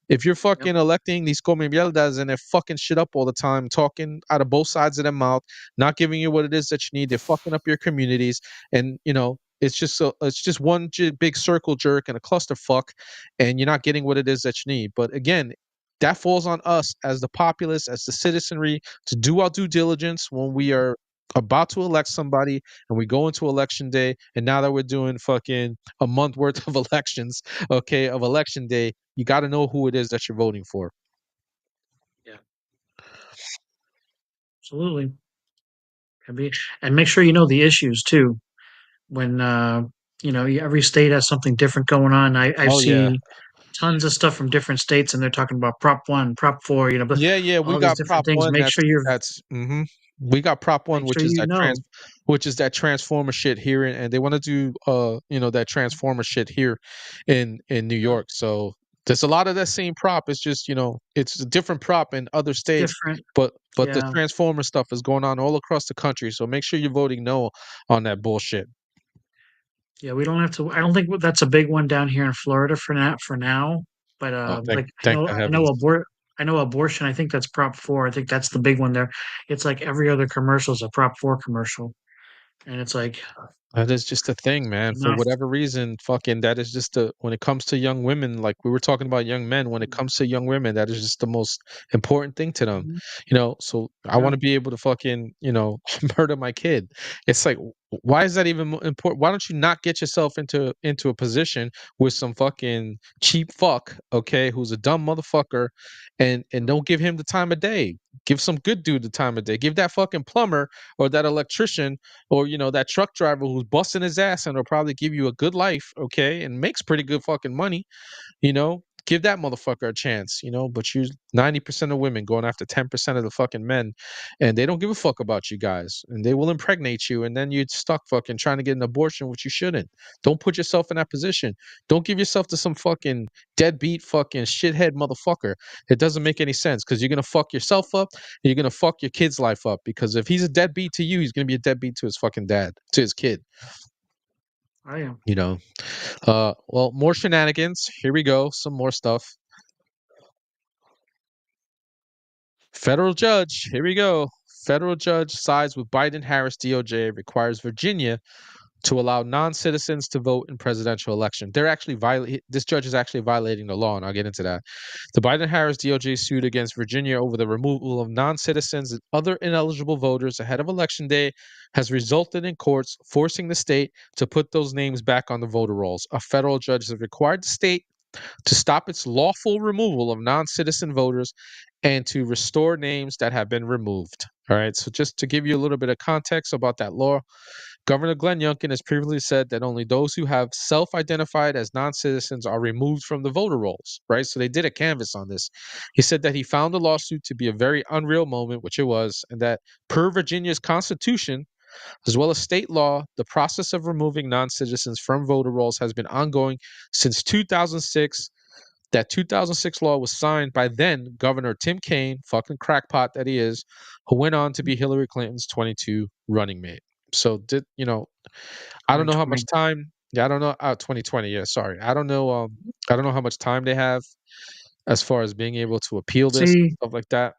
Yep. fucking electing these come mierdas and they're fucking shit up all the time, talking out of both sides of their mouth, not giving you what it is that you need, they're fucking up your communities, and it's just one big circle jerk and a clusterfuck, and you're not getting what it is that you need. But again, that falls on us as the populace, as the citizenry, to do our due diligence when we are about to elect somebody and we go into election day. And now that we're doing fucking a month worth of elections, okay, of election day, you got to know who it is that you're voting for. Yeah. Absolutely. And make sure you know the issues too. When every state has something different going on. I Oh yeah. see tons of stuff from different states, and they're talking about Prop One, Prop Four. But Yeah, yeah, we all these got different Prop things. 1. We got Prop 1, Make sure which is you that know. transformer shit here, and they want to do that transformer shit here in New Yeah. York. So there's a lot of that same prop. It's just, it's a different prop in other It's states, different. but the Yeah. transformer stuff is going on all across the country. So make sure you're voting no on that bullshit. Yeah, we don't have to. I don't think that's a big one down here in Florida for now. But Oh, thank like thank the heavens. I know abortion. I think that's Prop Four. I think that's the big one there. It's like every other commercial is a Prop Four commercial, and it's like That is just a thing, man. For enough. whatever reason, fucking that is just when it comes to young women, like we were talking about young men, when it comes to young women, that is just the most important thing to them. Mhm. So I Yeah. want to be able to fucking, murder my kid. It's like, why is that even important? Why don't you not get yourself into a position with some fucking cheap fuck, okay, who's a dumb motherfucker, and don't give him the time of day. Give some good dude the time of day. Give that fucking plumber or that electrician or that truck driver who's busting his ass and will probably give you a good life, okay, and makes pretty good fucking money, give that motherfucker a chance, but you 90% of women going after 10% of the fucking men, and they don't give a fuck about you guys, and they will impregnate you, and then you're stuck fucking trying to get an abortion, which you shouldn't. Don't put yourself in that position. Don't give yourself to some fucking deadbeat fucking shithead motherfucker. It doesn't make any sense, because you're gonna fuck yourself up and you're gonna fuck your kid's life up, because if he's a deadbeat to you, he's gonna be a deadbeat to his fucking dad, to his kid. I am. you know well, more shenanigans. Here we go. Some more stuff. Federal judge, here we go. Federal judge sides with Biden-Harris DOJ, requires Virginia to allow non-citizens to vote in presidential election. This judge is actually violating the law, and I'll get into that. The Biden-Harris DOJ suit against Virginia over the removal of non-citizens and other ineligible voters ahead of election day has resulted in courts forcing the state to put those names back on the voter rolls. A federal judge has required the state to stop its lawful removal of non-citizen voters and to restore names that have been removed. All right, so just to give you a little bit of context about that law, Governor Glenn Youngkin has previously said that only those who have self-identified as non-citizens are removed from the voter rolls, right? So they did a canvass on this. He said that he found the lawsuit to be a very unreal moment, which it was, and that per Virginia's constitution, as well as state law, the process of removing non-citizens from voter rolls has been ongoing since 2006. That 2006 law was signed by then Governor Tim Kaine, fucking crackpot that he is, who went on to be Hillary Clinton's 22 running mate. So I don't know how much 2020. time. Yeah, I don't know. 2020. Yeah, sorry. I don't know. I don't know how much time they have as far as being able to appeal this See, stuff like that.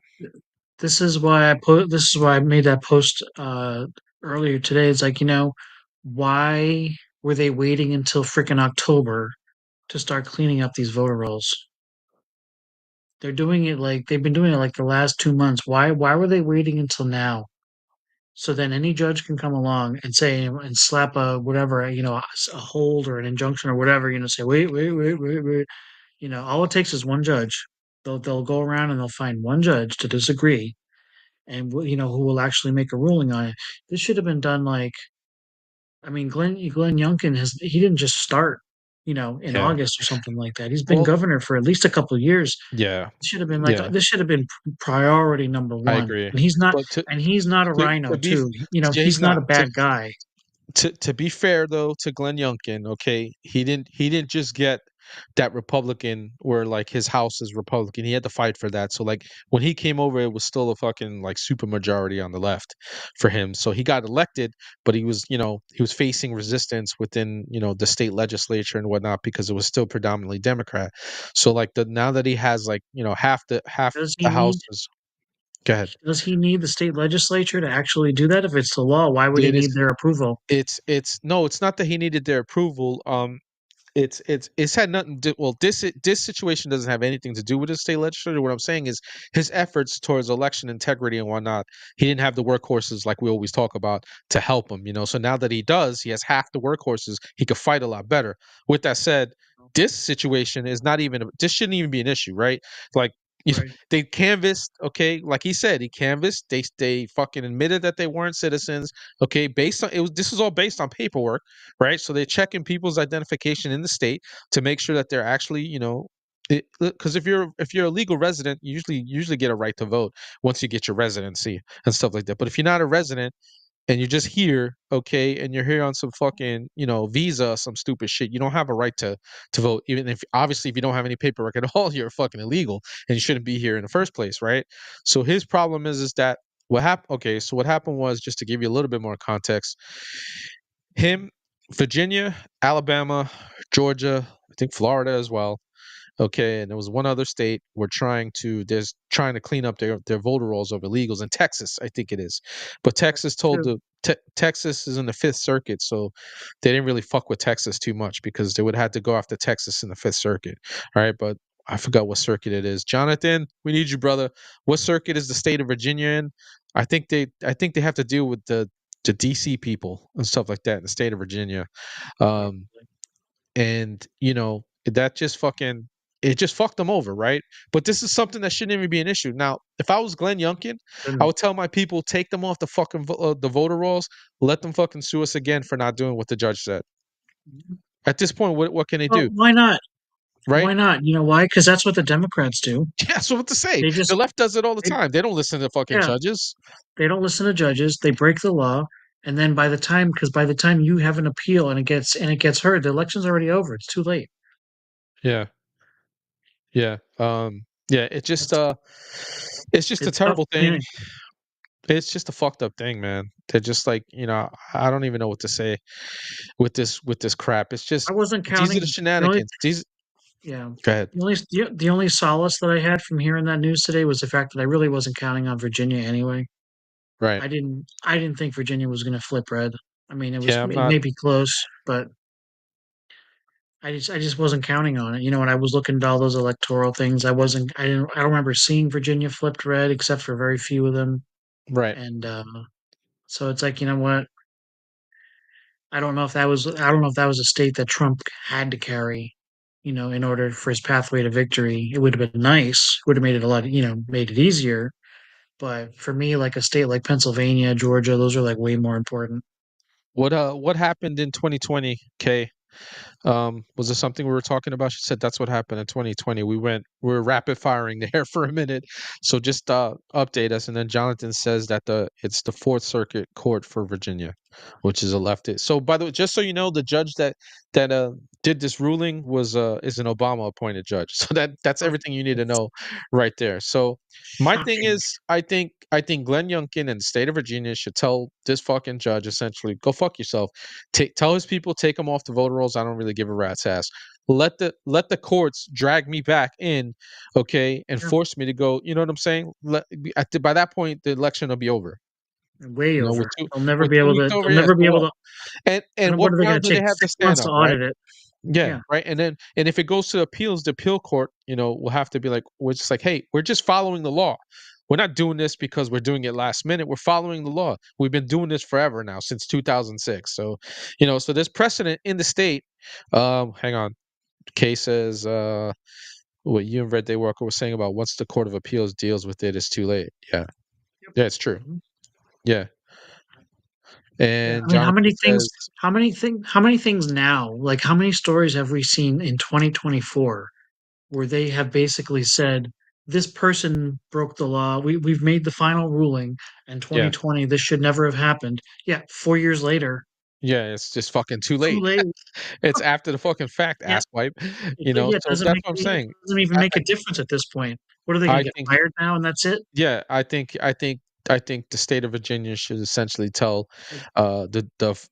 This is why I made that post earlier today. It's like, why were they waiting until freaking October to start cleaning up these voter rolls. They've been doing it like the last 2 months. Why were they waiting until now? So then any judge can come along and say and slap a whatever, a hold or an injunction or whatever, say, wait. All it takes is one judge. They'll go around and they'll find one judge to disagree and who will actually make a ruling on it. This should have been done Glenn Youngkin he didn't just start, in Yeah. August or something like that. He's been Well, governor for at least a couple of years. yeah. This should have been Yeah. this should have been priority number I one. agree. And he's not But a rhino to be too. yeah, He's not a bad guy. To be fair though to Glenn Youngkin, okay, he didn't just get that Republican where like his house is Republican. He had to fight for that. So like when he came over, it was still a fucking like super majority on the left for him. So he got elected, but he was facing resistance within the state legislature and whatnot because it was still predominantly Democrat. So like now that he has like half the Does he house need is. Go ahead. does he need the state legislature to actually do that? If it's the law, why would he It is. need their approval? It's no. It's not that he needed their approval. It's had nothing to, well, this situation doesn't have anything to do with the state legislature. What I'm saying is his efforts towards election integrity and whatnot, he didn't have the workhorses like we always talk about to help him, so now that he does, he has half the workhorses, he could fight a lot better. With that said, this situation is not even this shouldn't even be an issue, right? Like Right. they canvassed, okay, like he said, he canvassed, they fucking admitted that they weren't citizens, okay, based on this is all based on paperwork, right? So they're checking people's identification in the state to make sure that they're actually, because if you're a legal resident, you usually get a right to vote once you get your residency and stuff like that. But if you're not a resident and you're just here, okay, and you're here on some fucking, visa, some stupid shit, you don't have a right to vote. Even if obviously if you don't have any paperwork at all, you're fucking illegal and you shouldn't be here in the first place, right? So his problem is that what happened. Okay, so what happened was, just to give you a little bit more context, Virginia, Alabama, Georgia, I think Florida as well. Okay, and there was one other state trying to clean up their voter rolls of illegals in Texas, I think it is. But Texas told Texas is in the Fifth Circuit, so they didn't really fuck with Texas too much because they would have to go after Texas in the Fifth Circuit. All right, but I forgot what circuit it is. Jonathan, we need you, brother. What circuit is the state of Virginia in? I think they have to deal with the DC people and stuff like that in the state of Virginia. And that just fucked them over, right? But this is something that shouldn't even be an issue. Now, if I was Glenn Youngkin, I would tell my people, take them off the fucking the voter rolls, let them fucking sue us again for not doing what the judge said. At this point, what can they do? Why not? Right? Why not? You know why? Because that's what the Democrats do. Yeah, so what to say? The left does it all the time. They don't listen to fucking judges. They don't listen to judges. They break the law, and then by the time you have an appeal and it gets heard, the election's already over. It's too late. Yeah. Yeah. It's just a terrible thing. It's just a fucked up thing, man. They're just like, I don't even know what to say with this crap. It's just, I wasn't counting. These are the shenanigans. Yeah. Go ahead. The only solace that I had from hearing that news today was the fact that I really wasn't counting on Virginia anyway. Right. I didn't think Virginia was going to flip red. I mean, it Yeah, may be close, but I just wasn't counting on it. When I was looking at all those electoral things, I don't remember seeing Virginia flipped red except for very few of them. Right. And so it's like, you know what? I don't know if that was a state that Trump had to carry, in order for his pathway to victory. It would have been nice. Would have made it a lot, made it easier. But for me, like a state like Pennsylvania, Georgia, those are like way more important. What happened in 2020, Kay? Was there something we were talking about? She said that's what happened in 2020. We were rapid firing there for a minute. So just update us. And then Jonathan says that it's the Fourth Circuit Court for Virginia, which is a leftist. So by the way, just so you know, the judge that did this ruling is an Obama appointed judge. So that's everything you need to know right there. So my thing is, I think Glenn Youngkin and the state of Virginia should tell this fucking judge essentially, go fuck yourself. Tell his people, take them off the voter rolls. I don't really give a rat's ass. Let the courts drag me back in, okay, and force me to go. You know what I'm saying? By that point, the election will be over. Way over. They'll never be able to. They'll never be able to. And what ground do they have to stand up? Audit it. Yeah, right. And if it goes to appeals, the appeal court, will have to be like, we're just like, hey, we're just following the law. We're not doing this because we're doing it last minute. We're following the law. We've been doing this forever now, since 2006. So, so there's precedent in the state. Hang on. Kay says, what you and Reddaywalker were saying about once the Court of Appeals deals with it, it's too late. Yeah. Yeah, it's true. Yeah. And I mean, how many Jonathan things? says, How many things now? Like, how many stories have we seen in 2024 where they have basically said this person broke the law? We've made the final ruling in yeah, 2020. This should never have happened. Yeah, 4 years later, yeah, it's just fucking too too late. late. It's after the fucking fact, Yeah, asswipe. yeah. It So doesn't that's make what I'm saying. doesn't even I, make a difference at this point. What are they I going to get think, fired now and that's it? yeah, I think the state of Virginia should essentially tell Like,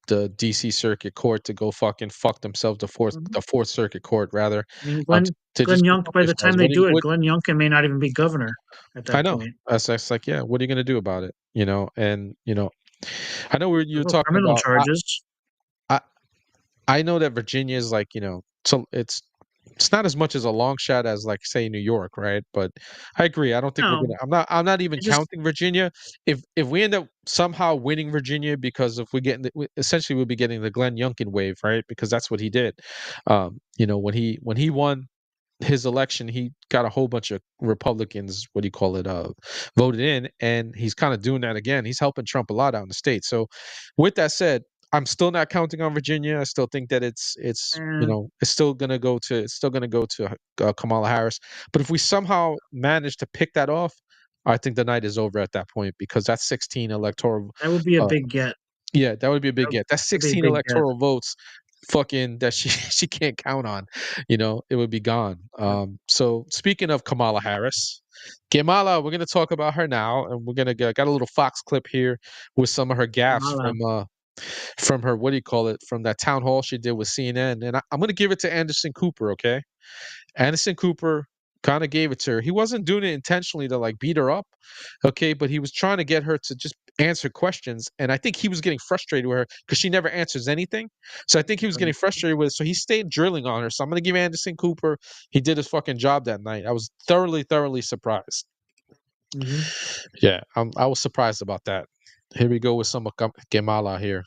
the DC Circuit Court to go fucking fuck themselves, mhm. the Fourth Circuit Court rather, I mean, to Glenn just go Young. fuck By the yourselves. time they do it, Glenn Youngkin may not even be governor at I that know. point. That's like, yeah, what are you gonna do about it? And I know you're No talking criminal about. charges. I I know that Virginia is like, so it's not as much as a long shot as like say New York, right? But I agree. I don't think we're No, gonna. I'm not even it just counting Virginia. If we end up somehow winning Virginia, because if we get essentially we'll be getting the Glenn Youngkin wave, right? Because that's what he did. When he won his election, he got a whole bunch of Republicans, what do you call it, voted in, and he's kind of doing that again. He's helping Trump a lot out in the state. So, with that said, I'm still not counting on Virginia. I still think that it's still gonna go to Kamala Harris. But if we somehow manage to pick that off, I think the night is over at that point, because that's 16 electoral. that would be a Uh, big get. yeah, that would be a That big would get. That's that'd be a 16 big get. electoral votes, fucking, that she she can't count on. It would be gone. Yep. So speaking of Kamala Harris, Kamala, we're gonna talk about her now, and we're gonna got a little Fox clip here with some of her gaffes Kamala. from her, what do you call it, from that town hall she did with CNN, and I'm gonna give it to Anderson Cooper, okay? Anderson Cooper kind of gave it to her. He wasn't doing it intentionally to like beat her up, okay, but he was trying to get her to just answer questions, and I think he was getting frustrated with her because she never answers anything. So I think he was getting frustrated with it, so he stayed drilling on her. So I'm gonna give Anderson Cooper, he did his fucking job that night. I was thoroughly surprised. Hmm. Yeah, I was surprised about that. Here we go with some of Kamala here.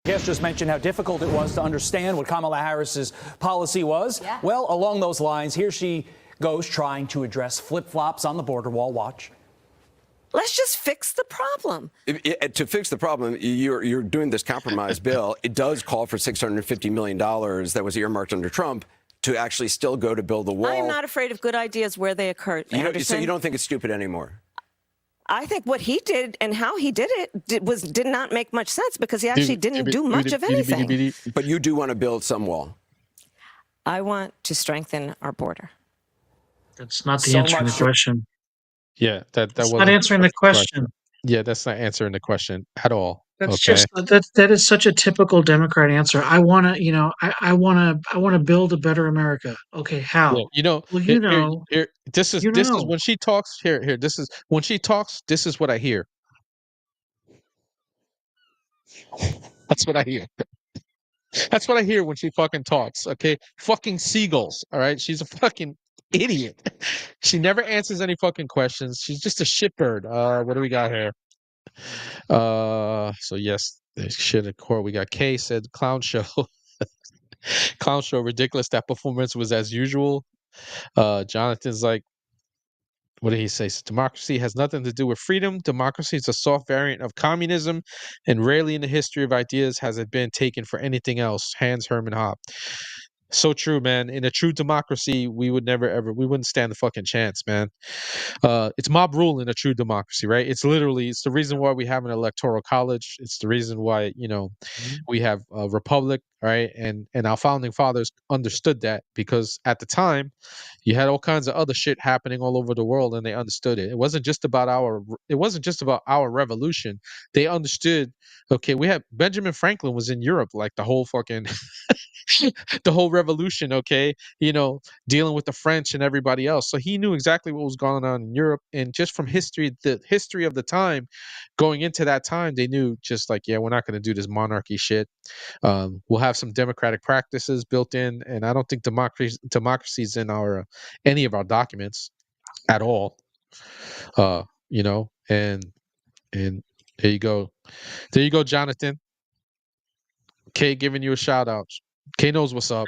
Guest just mentioned how difficult it was to understand what Kamala Harris's policy was. Yeah. Well, along those lines, here she goes trying to address flip-flops on the border wall. Watch. Let's just fix the problem. To fix the problem, you're doing this compromise bill. It does call for $650 million that was earmarked under Trump to actually still go to build the wall. I am not afraid of good ideas where they occur. So you don't think it's stupid anymore? I think what he did and how he did it did not make much sense, because he actually didn't do much of anything. But you do want to build some wall. I want to strengthen our border. That's not the So answer to the much- question. Yeah, that That's wasn't not answering the question. Yeah, that's not answering the question at all. That's Okay. just that is such a typical Democrat answer. I want to, I want to build a better America. Okay, how? Yeah, Well, this is when she talks here. This is when she talks. This is what I hear. That's what I hear. That's what I hear when she fucking talks. Okay, fucking seagulls. All right, she's a fucking idiot. She never answers any fucking questions. She's just a shitbird. What do we got here? So yes, shit in court. We got Kay said clown show. Clown show ridiculous. That performance was as usual. Jonathan's like, what did he say? Democracy has nothing to do with freedom. Democracy is a soft variant of communism, and rarely in the history of ideas has it been taken for anything else. Hans Hermann Hoppe. So true, man. In a true democracy, we wouldn't stand the fucking chance, man. It's mob rule in a true democracy, right? It's the reason why we have an electoral college. It's the reason why, we have a republic. All right, and our founding fathers understood that because at the time, you had all kinds of other shit happening all over the world, and they understood it. It wasn't just about our revolution. They understood. Okay, we had Benjamin Franklin was in Europe like the whole fucking the whole revolution. Okay, dealing with the French and everybody else, so he knew exactly what was going on in Europe, and just from history, the history of the time, going into that time, they knew just like, yeah, we're not going to do this monarchy shit. We'll have some democratic practices built in, and I don't think democracy's in our any of our documents at all. And there you go, Jonathan. Kay giving you a shout out. Kay knows what's up.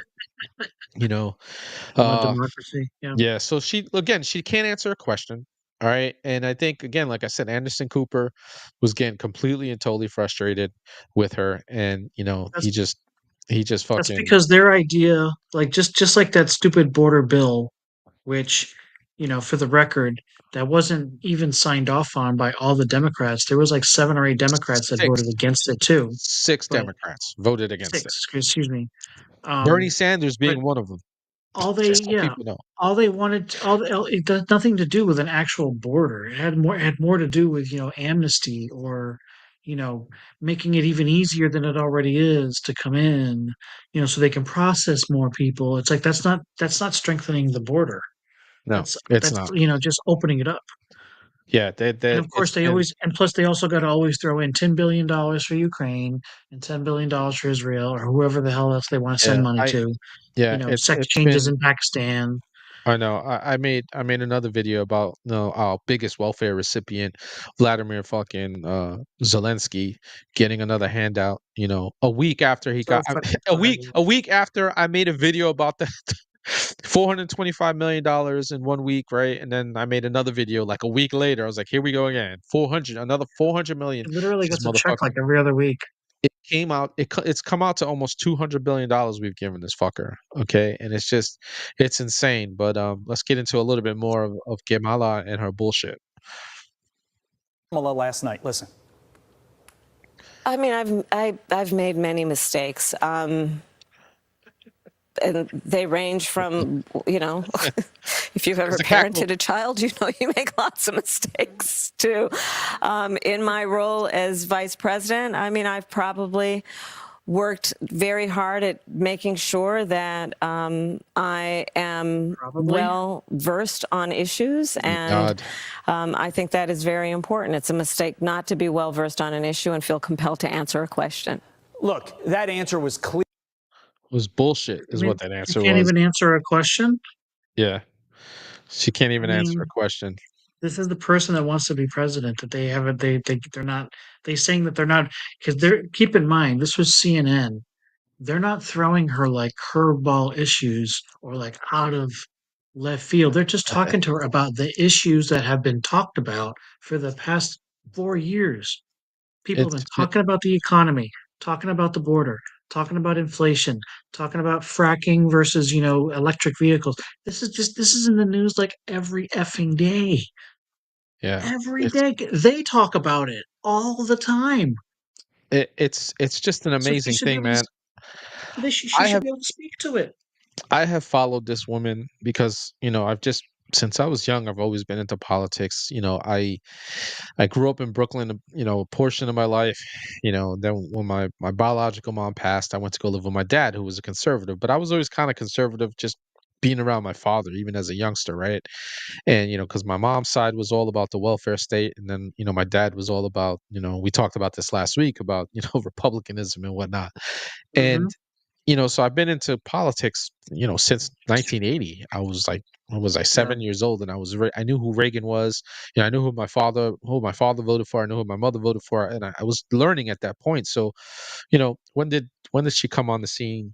Democracy. Yeah. Yeah. So she can't answer a question. All right. And I think again, like I said, Anderson Cooper was getting completely and totally frustrated with her, and he just That's fucking because their idea, like just like that stupid border bill, which, for the record, that wasn't even signed off on by all the Democrats. There was like 7 or 8 Democrats that six voted against it too. six But Democrats voted against it. 6, excuse me. Bernie Um, Sanders but being one of them. all Just so yeah, people know. all they wanted, it does nothing to do with an actual border. It had more to do with, amnesty or, you know, making it even easier than it already is to come in, so they can process more people. It's like that's not strengthening the border. No, That's it's that's not. just opening it up. Yeah, And that of course it's they been. always, and plus they also got to always throw in $10 billion for Ukraine and $10 billion for Israel or whoever the hell else they want to send Yeah, money to. Sex it's changes been. in Pakistan. I know. I made another video about our biggest welfare recipient, Vladimir fucking Zelensky, getting another handout. A week after he So got funny. a week after I made a video about the $425 million in 1 week, right? And then I made another video like a week later. I was like, here we go again, another 400 million. It literally This gets a check like motherfucker. every other week. It's come out to almost $200 billion we've given this fucker. Okay, and it's insane. But let's get into a little bit more of Kamala and her bullshit. Last night, listen. I mean, I've made many mistakes. And they range from, if you've ever parented a child, you make lots of mistakes too. In my role as vice president, I mean, I've probably worked very hard at making sure that I am well versed on issues, and I think that is very important. It's a mistake not to be well versed on an issue and feel compelled to answer a question. Look, that answer was clear. Was bullshit is what that answer You can't was. even answer a question. Yeah, she can't even answer a question. This is the person that wants to be president. That they haven't. They're not. They saying that they're not, because they're. Keep in mind, this was CNN. They're not throwing her like curveball issues or like out of left field. They're just talking to her about the issues that have been talked about for the past 4 years. People have been talking about the economy, talking about the border, talking about inflation, talking about fracking versus, electric vehicles. This is in the news like every effing day. Yeah, Every day. They talk about it all the time. it's just an So she amazing should be thing, able man. to, she should be able to speak to it. I have followed this woman because, I've just since I was young, I've always been into politics. I grew up in Brooklyn, a portion of my life. Then when my biological mom passed, I went to go live with my dad, who was a conservative. But I was always kind of conservative, just being around my father, even as a youngster, right? And because my mom's side was all about the welfare state, and then my dad was all about, we talked about this last week about republicanism and whatnot. Mm-hmm. And so I've been into politics, since 1980. I was like, what was I, 7 years old, and I knew who Reagan was. I knew who my father voted for. I knew who my mother voted for, and I was learning at that point. So, when did she come on the scene?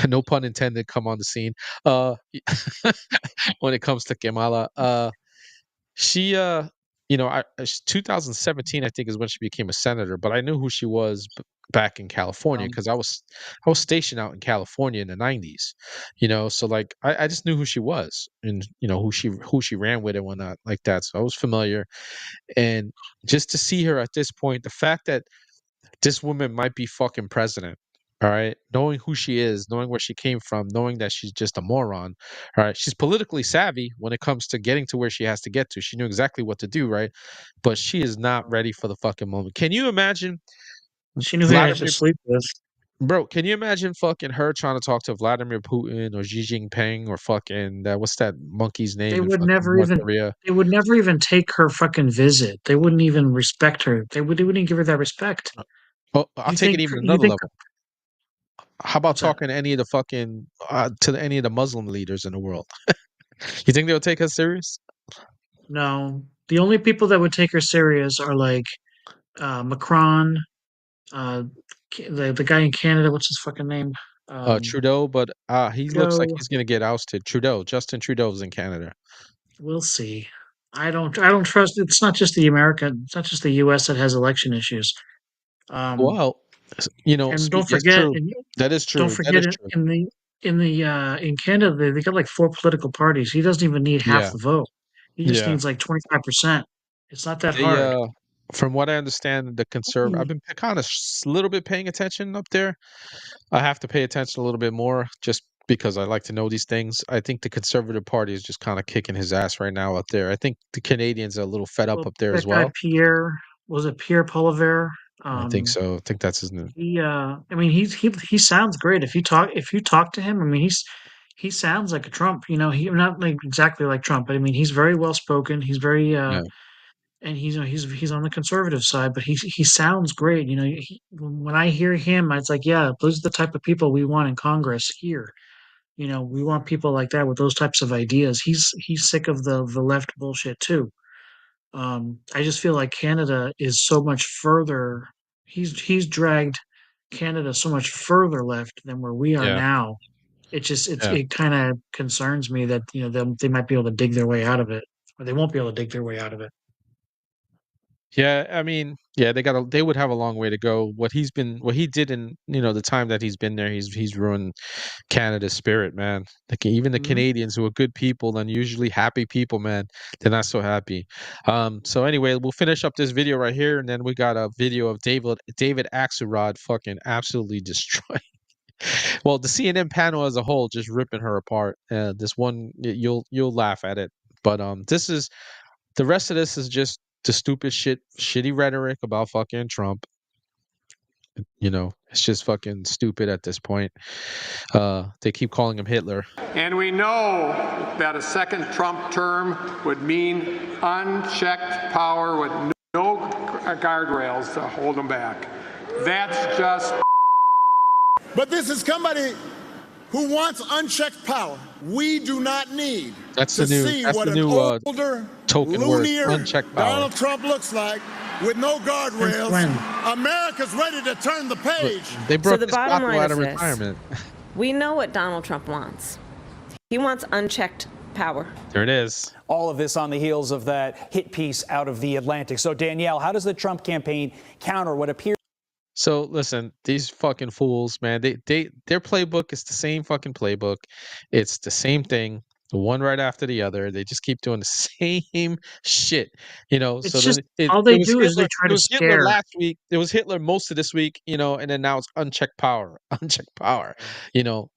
No pun intended. Come on the scene. Uh, when it comes to Kamala, she 2017, I think, is when she became a senator. But I knew who she was back in California because I was stationed out in California in the 90s. So like I just knew who she was, and who she ran with and whatnot like that. So I was familiar, and just to see her at this point, the fact that this woman might be fucking president, All right, knowing who she is, knowing where she came from, knowing that she's just a moron. All right, she's politically savvy when it comes to getting to where she has to get to. She knew exactly what to do, right? But she is not ready for the fucking moment. Can you imagine She knew who to Vladimir? sleep with. Bro, can you imagine fucking her trying to talk to Vladimir Putin or Xi Jinping or fucking what's that monkey's They name in would fucking never North even Korea? they would never even take her fucking visit. They wouldn't even respect her. They wouldn't give her that respect. Oh, I'll take it even You another think level. How about what's that? talking to any of the fucking any of the Muslim leaders in the world? You think they'll take us serious? No. The only people that would take her serious are like Macron, uh the guy in Canada, what's his fucking name? Trudeau, but he looks like Trudeau. he's gonna get ousted. Justin Trudeau's in Canada. We'll see. I don't trust it's not just the US that has election issues. Um Well, and that's true. and That is don't true. That forget is true. in Canada they got like 4 political parties. He doesn't even need half Yeah, the vote. He just yeah. needs like 25%. It's not that They hard. from what I understand, the conserv I've been kind of little bit paying attention up there. I have to pay attention a little bit more just because I like to know these things. I think the Conservative Party is just kind of kicking his ass right now up there. I think the Canadians are a little fed up Well, up there as that guy well. Pierre Polivier? I think Um, so. I think that's his name. I mean, he sounds great. If you talk to him, I mean, he sounds like a Trump. He not like exactly like Trump, but I mean, he's very well spoken. He's very Yeah, and he's on the conservative side, but he sounds great. When I hear him, it's like, yeah, those are the type of people we want in Congress here. We want people like that with those types of ideas. He's sick of the left bullshit too. I just feel like Canada is so much further. He's dragged Canada so much further left than where we are yeah, now. yeah. It kind of concerns me that they might be able to dig their way out of it, or they won't be able to dig their way out of it. Yeah, I mean, yeah, they would have a long way to go. What he did in, the time that he's been there, he's ruined Canada's spirit, man. Like even the Mhm. Canadians who are good people and usually happy people, man, they're not so happy. So anyway, we'll finish up this video right here, and then we got a video of David Axelrod fucking absolutely destroying. Well, the CNN panel as a whole just ripping her apart. This one, you'll laugh at it, but this is the rest of this is just the stupid shitty rhetoric about fucking Trump. It's just fucking stupid at this point. They keep calling him Hitler. And we know that a second Trump term would mean unchecked power with no guardrails to hold him back. That's just. But this is somebody who wants unchecked power. We do not need That's to the new. see That's what the an new older, token word. loonier Unchecked power. Donald Trump looks like with no guardrails. America's ready to turn the page. They broke the this bottom line out of is this. retirement. We know what Donald Trump wants. He wants unchecked power. There it is. All of this on the heels of that hit piece out of The Atlantic. So, Danielle, how does the Trump campaign counter what appears? So listen, these fucking fools, man. Their playbook is the same fucking playbook. It's the same thing, one right after the other. They just keep doing the same shit. It's So then just all they it was do is they Hitler. try It to was Hitler scare. last week. It was Hitler most of this week. And then now it's unchecked power. Unchecked power. You know.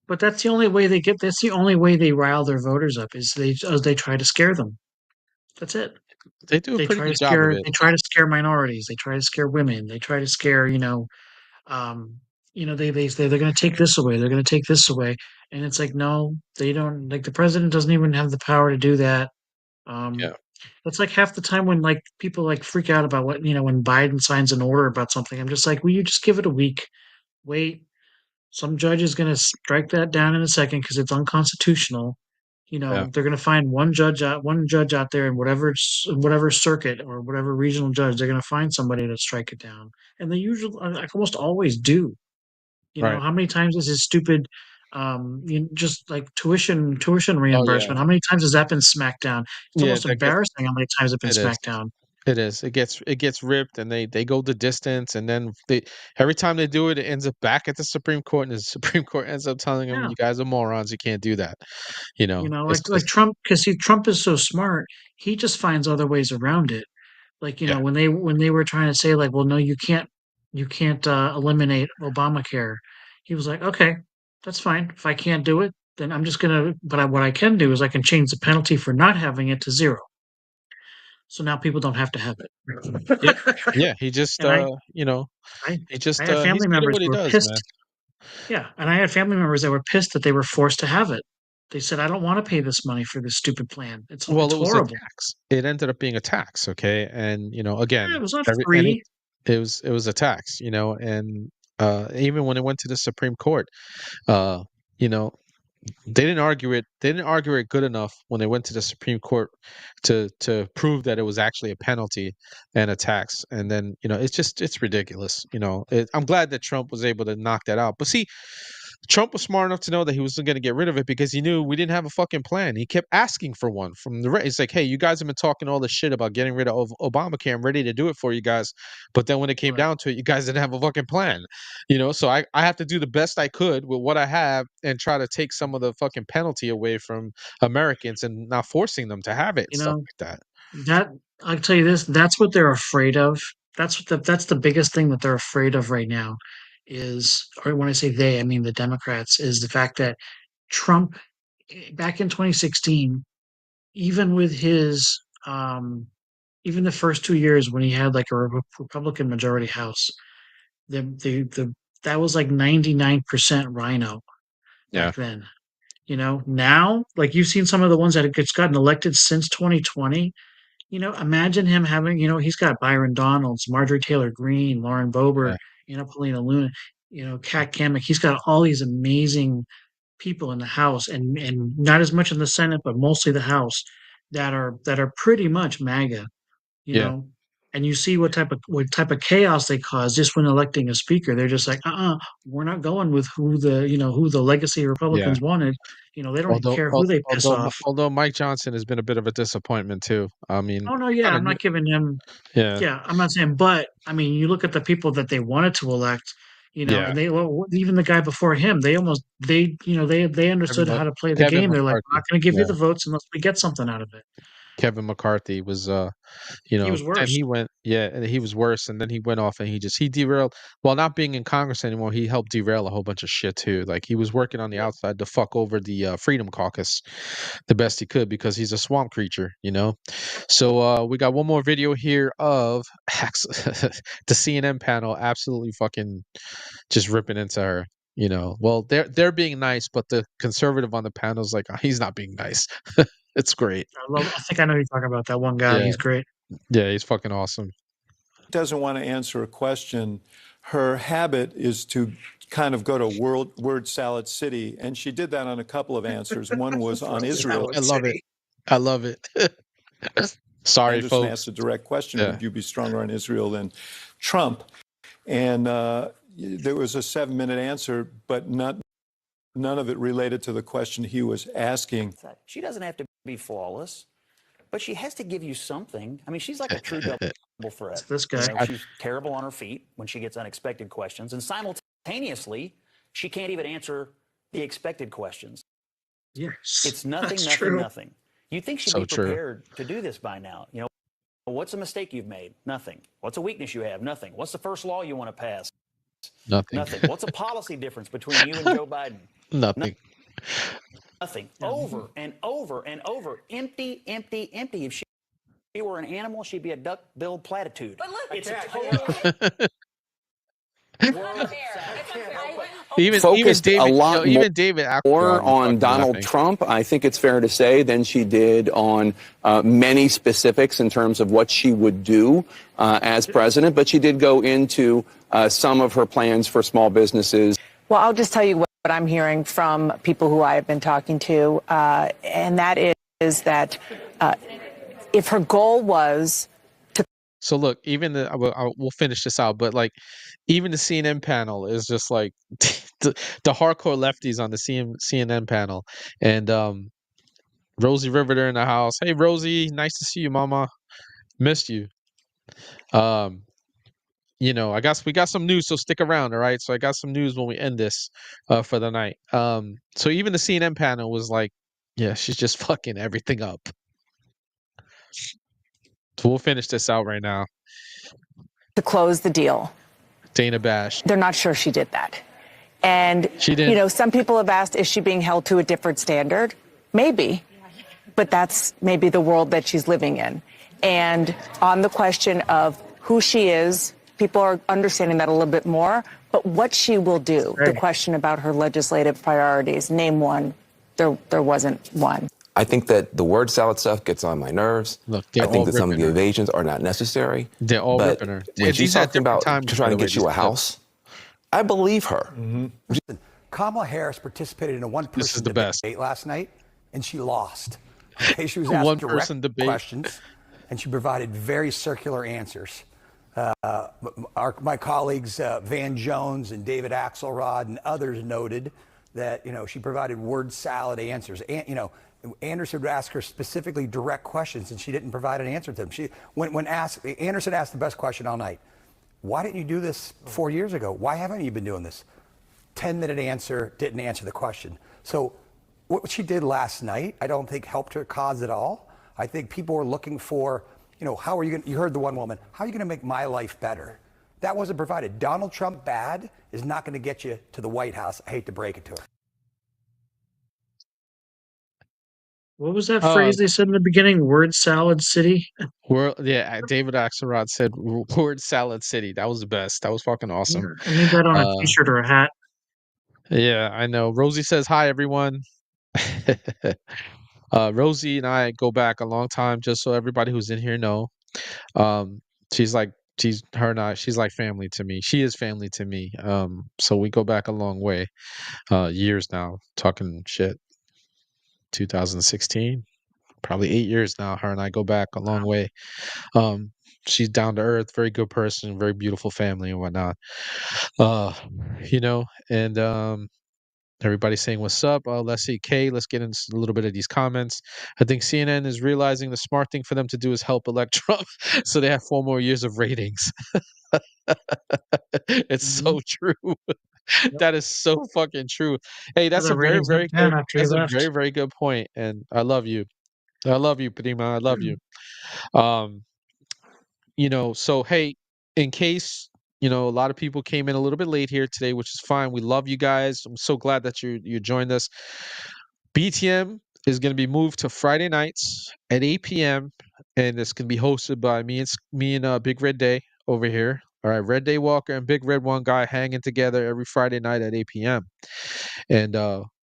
But that's the only way they get. That's the only way they rile their voters up is they try to scare them. That's it. They do a They pretty try to good job of scare. it. They try to scare minorities. They try to scare women. They try to scare. Um, they're going to take this away. They're going to take this away, and it's like no, they don't. Like the president doesn't even have the power to do that. Um, Yeah. that's like half the time when like people like freak out about when Biden signs an order about something. I'm just like, will you just give it a week? Wait, some judge is going to strike that down in a second because it's unconstitutional. Yeah. They're going to find one judge out there in whatever circuit or whatever regional judge. They're going to find somebody to strike it down, and they usually, like, almost always do. Right. How many times is this stupid, just like tuition Oh yeah. reimbursement? How many times has that been smacked down? It's Yeah. almost embarrassing how many times it's been It is. smacked down. It is. It gets ripped, and they go the distance, and then every time they do it, it ends up back at the Supreme Court, and the Supreme Court ends up telling them, Yeah. "You guys are morons. You can't do that." It's Like just Trump, because Trump is so smart, he just finds other ways around it. Like, yeah, when they were trying to say like, well, no, you can't eliminate Obamacare. He was like, okay, that's fine. If I can't do it, then I'm just gonna. But what I can do is I can change the penalty for not having it to 0. So now people don't have to have Yeah, it. yeah. He just, And I, he I just, had he's family good at members what he who were does, man. pissed. Yeah, and I had family members that were pissed that they were forced to have it. They said, "I don't want to pay this money for this stupid plan. Well, It's it was a horrible." tax. It ended up being a tax, okay? And, It again, was not any free. it was a tax, and even when it went to the Supreme Court, uh, you know, they didn't argue it. They didn't argue it good enough when they went to the Supreme Court to prove that it was actually a penalty and a tax. And then, it's ridiculous. I'm glad that Trump was able to knock that out. But see, Trump was smart enough to know that he wasn't going to get rid of it because he knew we didn't have a fucking plan. He kept asking for one from the. He's like, "Hey, you guys have been talking all this shit about getting rid of Obamacare. I'm ready to do it for you guys." But then when it came Right. down to it, you guys didn't have a fucking plan. So I have to do the best I could with what I have and try to take some of the fucking penalty away from Americans and not forcing them to have it and You stuff know, like that. that I'll tell you this, that's what they're afraid of. That's the biggest thing that they're afraid of right now or when I say they, I mean the Democrats, is the fact that Trump back in 2016, even with his even the first 2 years when he had like a Republican majority House, the that was like 99% Rhino Yeah, back then. Now, like you've seen some of the ones that have just gotten elected since 2020. Imagine him having, he's got Byron Donalds, Marjorie Taylor Greene, Lauren Boebert, yeah, Paulina Luna, Kat Kamick. He's got all these amazing people in the House, and not as much in the Senate, but mostly the House that are pretty much MAGA. you yeah, know, and you see what type of chaos they cause just when electing a speaker. They're just like, we're not going with who the legacy yeah. Republicans wanted. They don't Although, care who they piss although, off. although Mike Johnson has been a bit of a disappointment too. I mean, Oh no, yeah, kind I'm of, not giving him. yeah, Yeah, I'm not saying, but I mean, you look at the people that they wanted to elect, yeah. and even the guy before him, they Kevin, understood how to play the Kevin game. They're like, we're not McCarthy. going to give you Yeah, the votes unless we get something out of it. Kevin McCarthy was, He was then worse. he went, yeah, and he was worse, and then he went off and he derailed. While not being in Congress anymore, he helped derail a whole bunch of shit too. Like he was working on the outside to fuck over the Freedom Caucus the best he could because he's a swamp creature. So we got one more video here of the CNN panel absolutely fucking just ripping into her. Well, they're being nice, but the conservative on the panel is like, "Oh, he's not being nice." It's great. I think I know who you're talking about. That one guy, Yeah, he's great. yeah, he's fucking awesome. Doesn't want to answer a question. Her habit is to kind of go to word salad city, and she did that on a couple of answers. One was on Israel. I love it. I love it. Sorry, Anderson folks. asked a direct question: Yeah. would you be stronger on Israel than Trump? And there was a 7-minute answer, but none of it related to the question he was asking. She doesn't have to be flawless, but she has to give you something. I mean, she's like a true double threat. This guy. She's terrible on her feet when she gets unexpected questions, and simultaneously, she can't even answer the expected questions. Yes, It's nothing, that's nothing, true. nothing. You think she'd So be true. prepared to do this by now? What's a mistake you've made? Nothing. What's a weakness you have? Nothing. What's the first law you want to pass? Nothing. Nothing. What's a policy difference between you and Joe Biden? Nothing. Nothing. Over and over and over. Empty, empty, empty. If she were an animal, she'd be a duck-billed platitude. But look, It's a total. Even Focused David, a lot even David more Axelrod was on fucking Donald laughing. Trump, I think it's fair to say, than she did on many specifics in terms of what she would do as president. But she did go into some of her plans for small businesses. Well, I'll just tell you what I'm hearing from people who I have been talking to, and that is that if her goal was to. So look, even we'll finish this out, but like, even the CNN panel is just like the hardcore lefties on the CNN panel, and Rosie Riveter in the house. Hey Rosie, nice to see you, Mama. Missed you. I guess we got some news, so stick around, all right? So I got some news when we end this for the night. So even the CNN panel was like, yeah, she's just fucking everything up. So we'll finish this out right now. To close the deal. Dana Bash. They're not sure she did that. And, She did. Some people have asked, is she being held to a different standard? Maybe. But that's maybe the world that she's living in. And on the question of who she is, people are understanding that a little bit more. But what she will do, the question about her legislative priorities, name one. There wasn't one. I think that the word salad stuff gets on my nerves. Look, I think that some of the evasions are not necessary. They're all but ripping her. When she's talking about times, trying to get you a house, I believe her. Kamala Harris participated in a one-person debate last night, and she lost. Okay, she was asked direct questions, and she provided very circular answers. My colleagues Van Jones and David Axelrod and others noted that she provided word salad answers. And Anderson would ask her specifically direct questions, and she didn't provide an answer to them. When asked, Anderson asked the best question all night. Why didn't you do this 4 years ago? Why haven't you been doing this? 10-minute answer, didn't answer the question. So what she did last night, I don't think helped her cause at all. I think people were looking for, how are you going to, you heard the one woman, how are you going to make my life better? That wasn't provided. Donald Trump bad is not going to get you to the White House. I hate to break it to her. What was that phrase they said in the beginning? Word salad city? David Axelrod said word salad city. That was the best. That was fucking awesome. Yeah, I need that on a t-shirt or a hat. Yeah, I know. Rosie says, hi, everyone. Rosie and I go back a long time, just so everybody who's in here know. She's like family to me. She is family to me. So we go back a long way, years now, talking shit. 2016, probably 8 years now. Her and I go back a long way. She's down to earth, very good person, very beautiful family and whatnot. And everybody's saying what's up. Let's see, Kay. Let's get into a little bit of these comments. I think CNN is realizing the smart thing for them to do is help elect Trump, so they have 4 more years of ratings. It's so true. That is so fucking true. Hey, that's a very, very good. That's a very, very good point, and I love you. I love you, Prima. I love you. So hey, in case a lot of people came in a little bit late here today, which is fine. We love you guys. I'm so glad that you joined us. BTM is going to be moved to Friday nights at 8 p.m. and it's going to be hosted by me and Big Red Day over here. All right, Reddaywalker and Big Red One Guy hanging together every Friday night at 8 p.m. And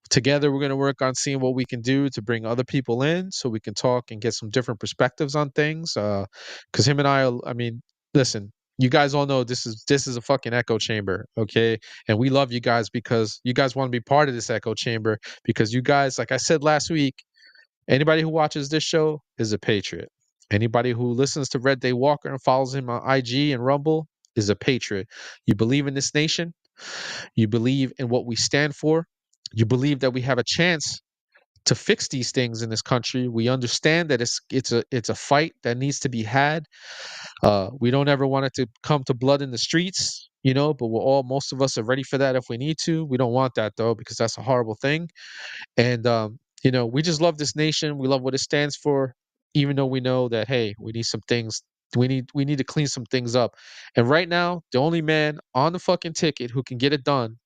together we're going to work on seeing what we can do to bring other people in so we can talk and get some different perspectives on things. Because him and I mean, listen, you guys all know this is a fucking echo chamber, okay? And we love you guys because you guys want to be part of this echo chamber because you guys, like I said last week, anybody who watches this show is a patriot. Anybody who listens to Reddaywalker and follows him on IG and Rumble is a patriot. You believe in this nation. You believe in what we stand for. You believe that we have a chance to fix these things in this country. We understand that it's a fight that needs to be had. We don't ever want it to come to blood in the streets, but most of us are ready for that if we need to. We don't want that though, because that's a horrible thing. And we just love this nation. We love what it stands for, even though we know that, hey, we need some things. We need to clean some things up. And right now, the only man on the fucking ticket who can get it done,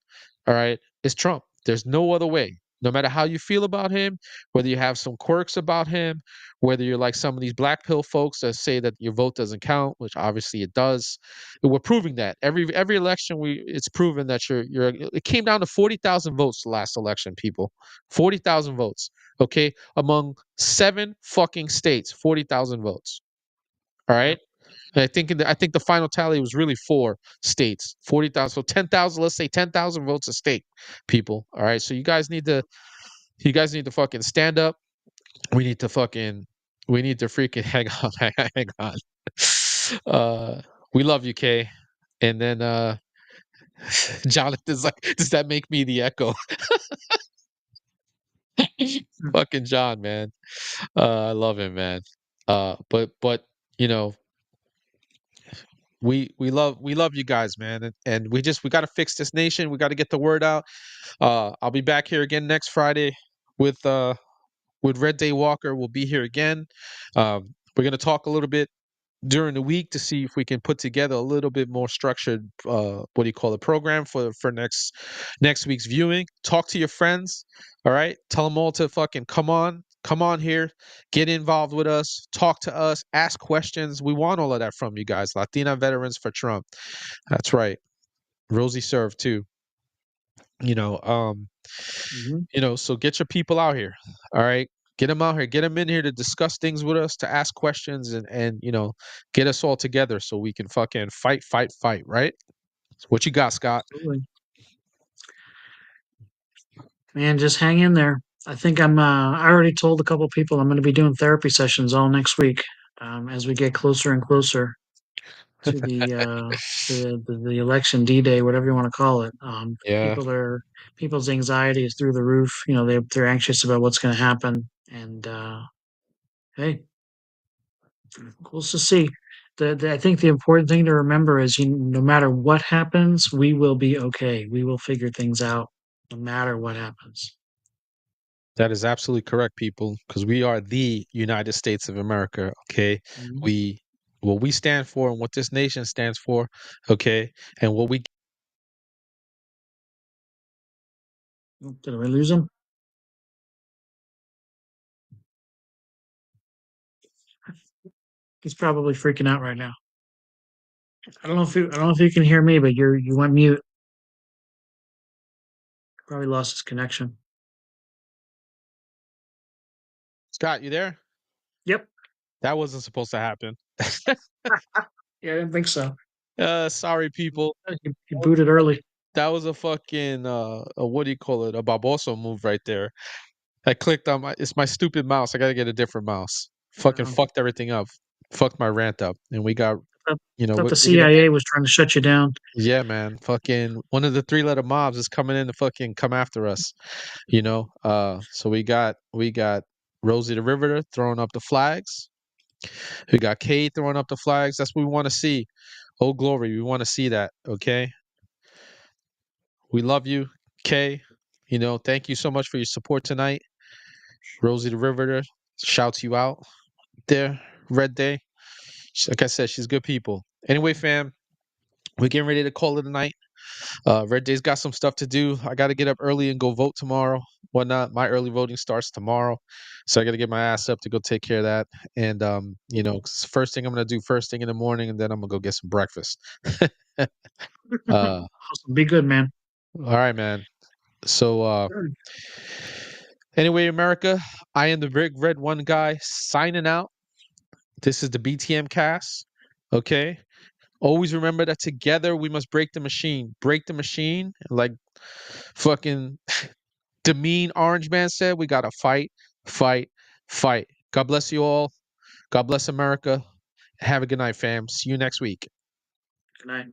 all right, is Trump. There's no other way. No matter how you feel about him, whether you have some quirks about him, whether you're like some of these black pill folks that say that your vote doesn't count, which obviously it does. We're proving that every election it's proven that you're. It came down to 40,000 votes the last election, people. 40,000 votes, okay, among 7 fucking states. 40,000 votes. All right. And I think the final tally was really 4 states, 40,000. So 10,000, let's say 10,000 votes a state, people. All right. So you guys need to fucking stand up. We need to freaking hang on. We love you, Kay. And then Jonathan's like, does that make me the echo? Fucking John, man. I love him, man. But we love you guys, man, and we got to fix this nation. We got to get the word out. I'll be back here again next Friday with Reddaywalker. We'll be here again. We're gonna talk a little bit during the week to see if we can put together a little bit more structured program for next week's viewing. Talk to your friends, all right? Tell them all to fucking come on here, get involved with us, talk to us, ask questions. We want all of that from you guys. Latina Veterans for Trump. That's right. Rosie served too. So get your people out here. All right. Get them out here. Get them in here to discuss things with us, to ask questions, and get us all together so we can fucking fight, right? What you got, Scott? Absolutely. Man, just hang in there. I think I already told a couple people I'm going to be doing therapy sessions all next week, as we get closer and closer to the election D-Day, whatever you want to call it. Yeah. People's anxiety is through the roof. They're anxious about what's going to happen, and hey, we'll just see. I think the important thing to remember is, no matter what happens, we will be okay. We will figure things out, no matter what happens. That is absolutely correct, people, because we are the United States of America, okay? What we stand for and what this nation stands for, okay? And what we... Did we lose him? He's probably freaking out right now. I don't know if you can hear me, but you went mute. Probably lost his connection. Scott, you there? Yep. That wasn't supposed to happen. Yeah, I didn't think so. Sorry, people. You booted early. That was a fucking what do you call it? A Barbosa move right there. I clicked on it's my stupid mouse. I gotta get a different mouse. Fucking fucked everything up. Fucked my rant up. And we got Thought the CIA was trying to shut you down. Yeah, man. Fucking one of the 3-letter mobs is coming in to fucking come after us. So we got Rosie the Riveter throwing up the flags. We got Kay throwing up the flags. That's what we want to see. Oh glory, we want to see that. Okay. We love you, Kay. Thank you so much for your support tonight. Rosie the Riveter shouts you out there. Red Day. Like I said, she's good people. Anyway, fam, we're getting ready to call it a night. Red Day's got some stuff to do. I got to get up early and go vote tomorrow. Whatnot. My early voting starts tomorrow, so I got to get my ass up to go take care of that. And first thing I'm gonna do first thing in the morning, and then I'm gonna go get some breakfast. Awesome. Be good, man. All right, man. So anyway, America, I am the Big Red One guy signing out. This is the BTM cast. Okay. Always remember that together we must break the machine. Break the machine. Like fucking the mean orange man said, we gotta fight, fight, fight. God bless you all. God bless America. Have a good night, fam. See you next week. Good night.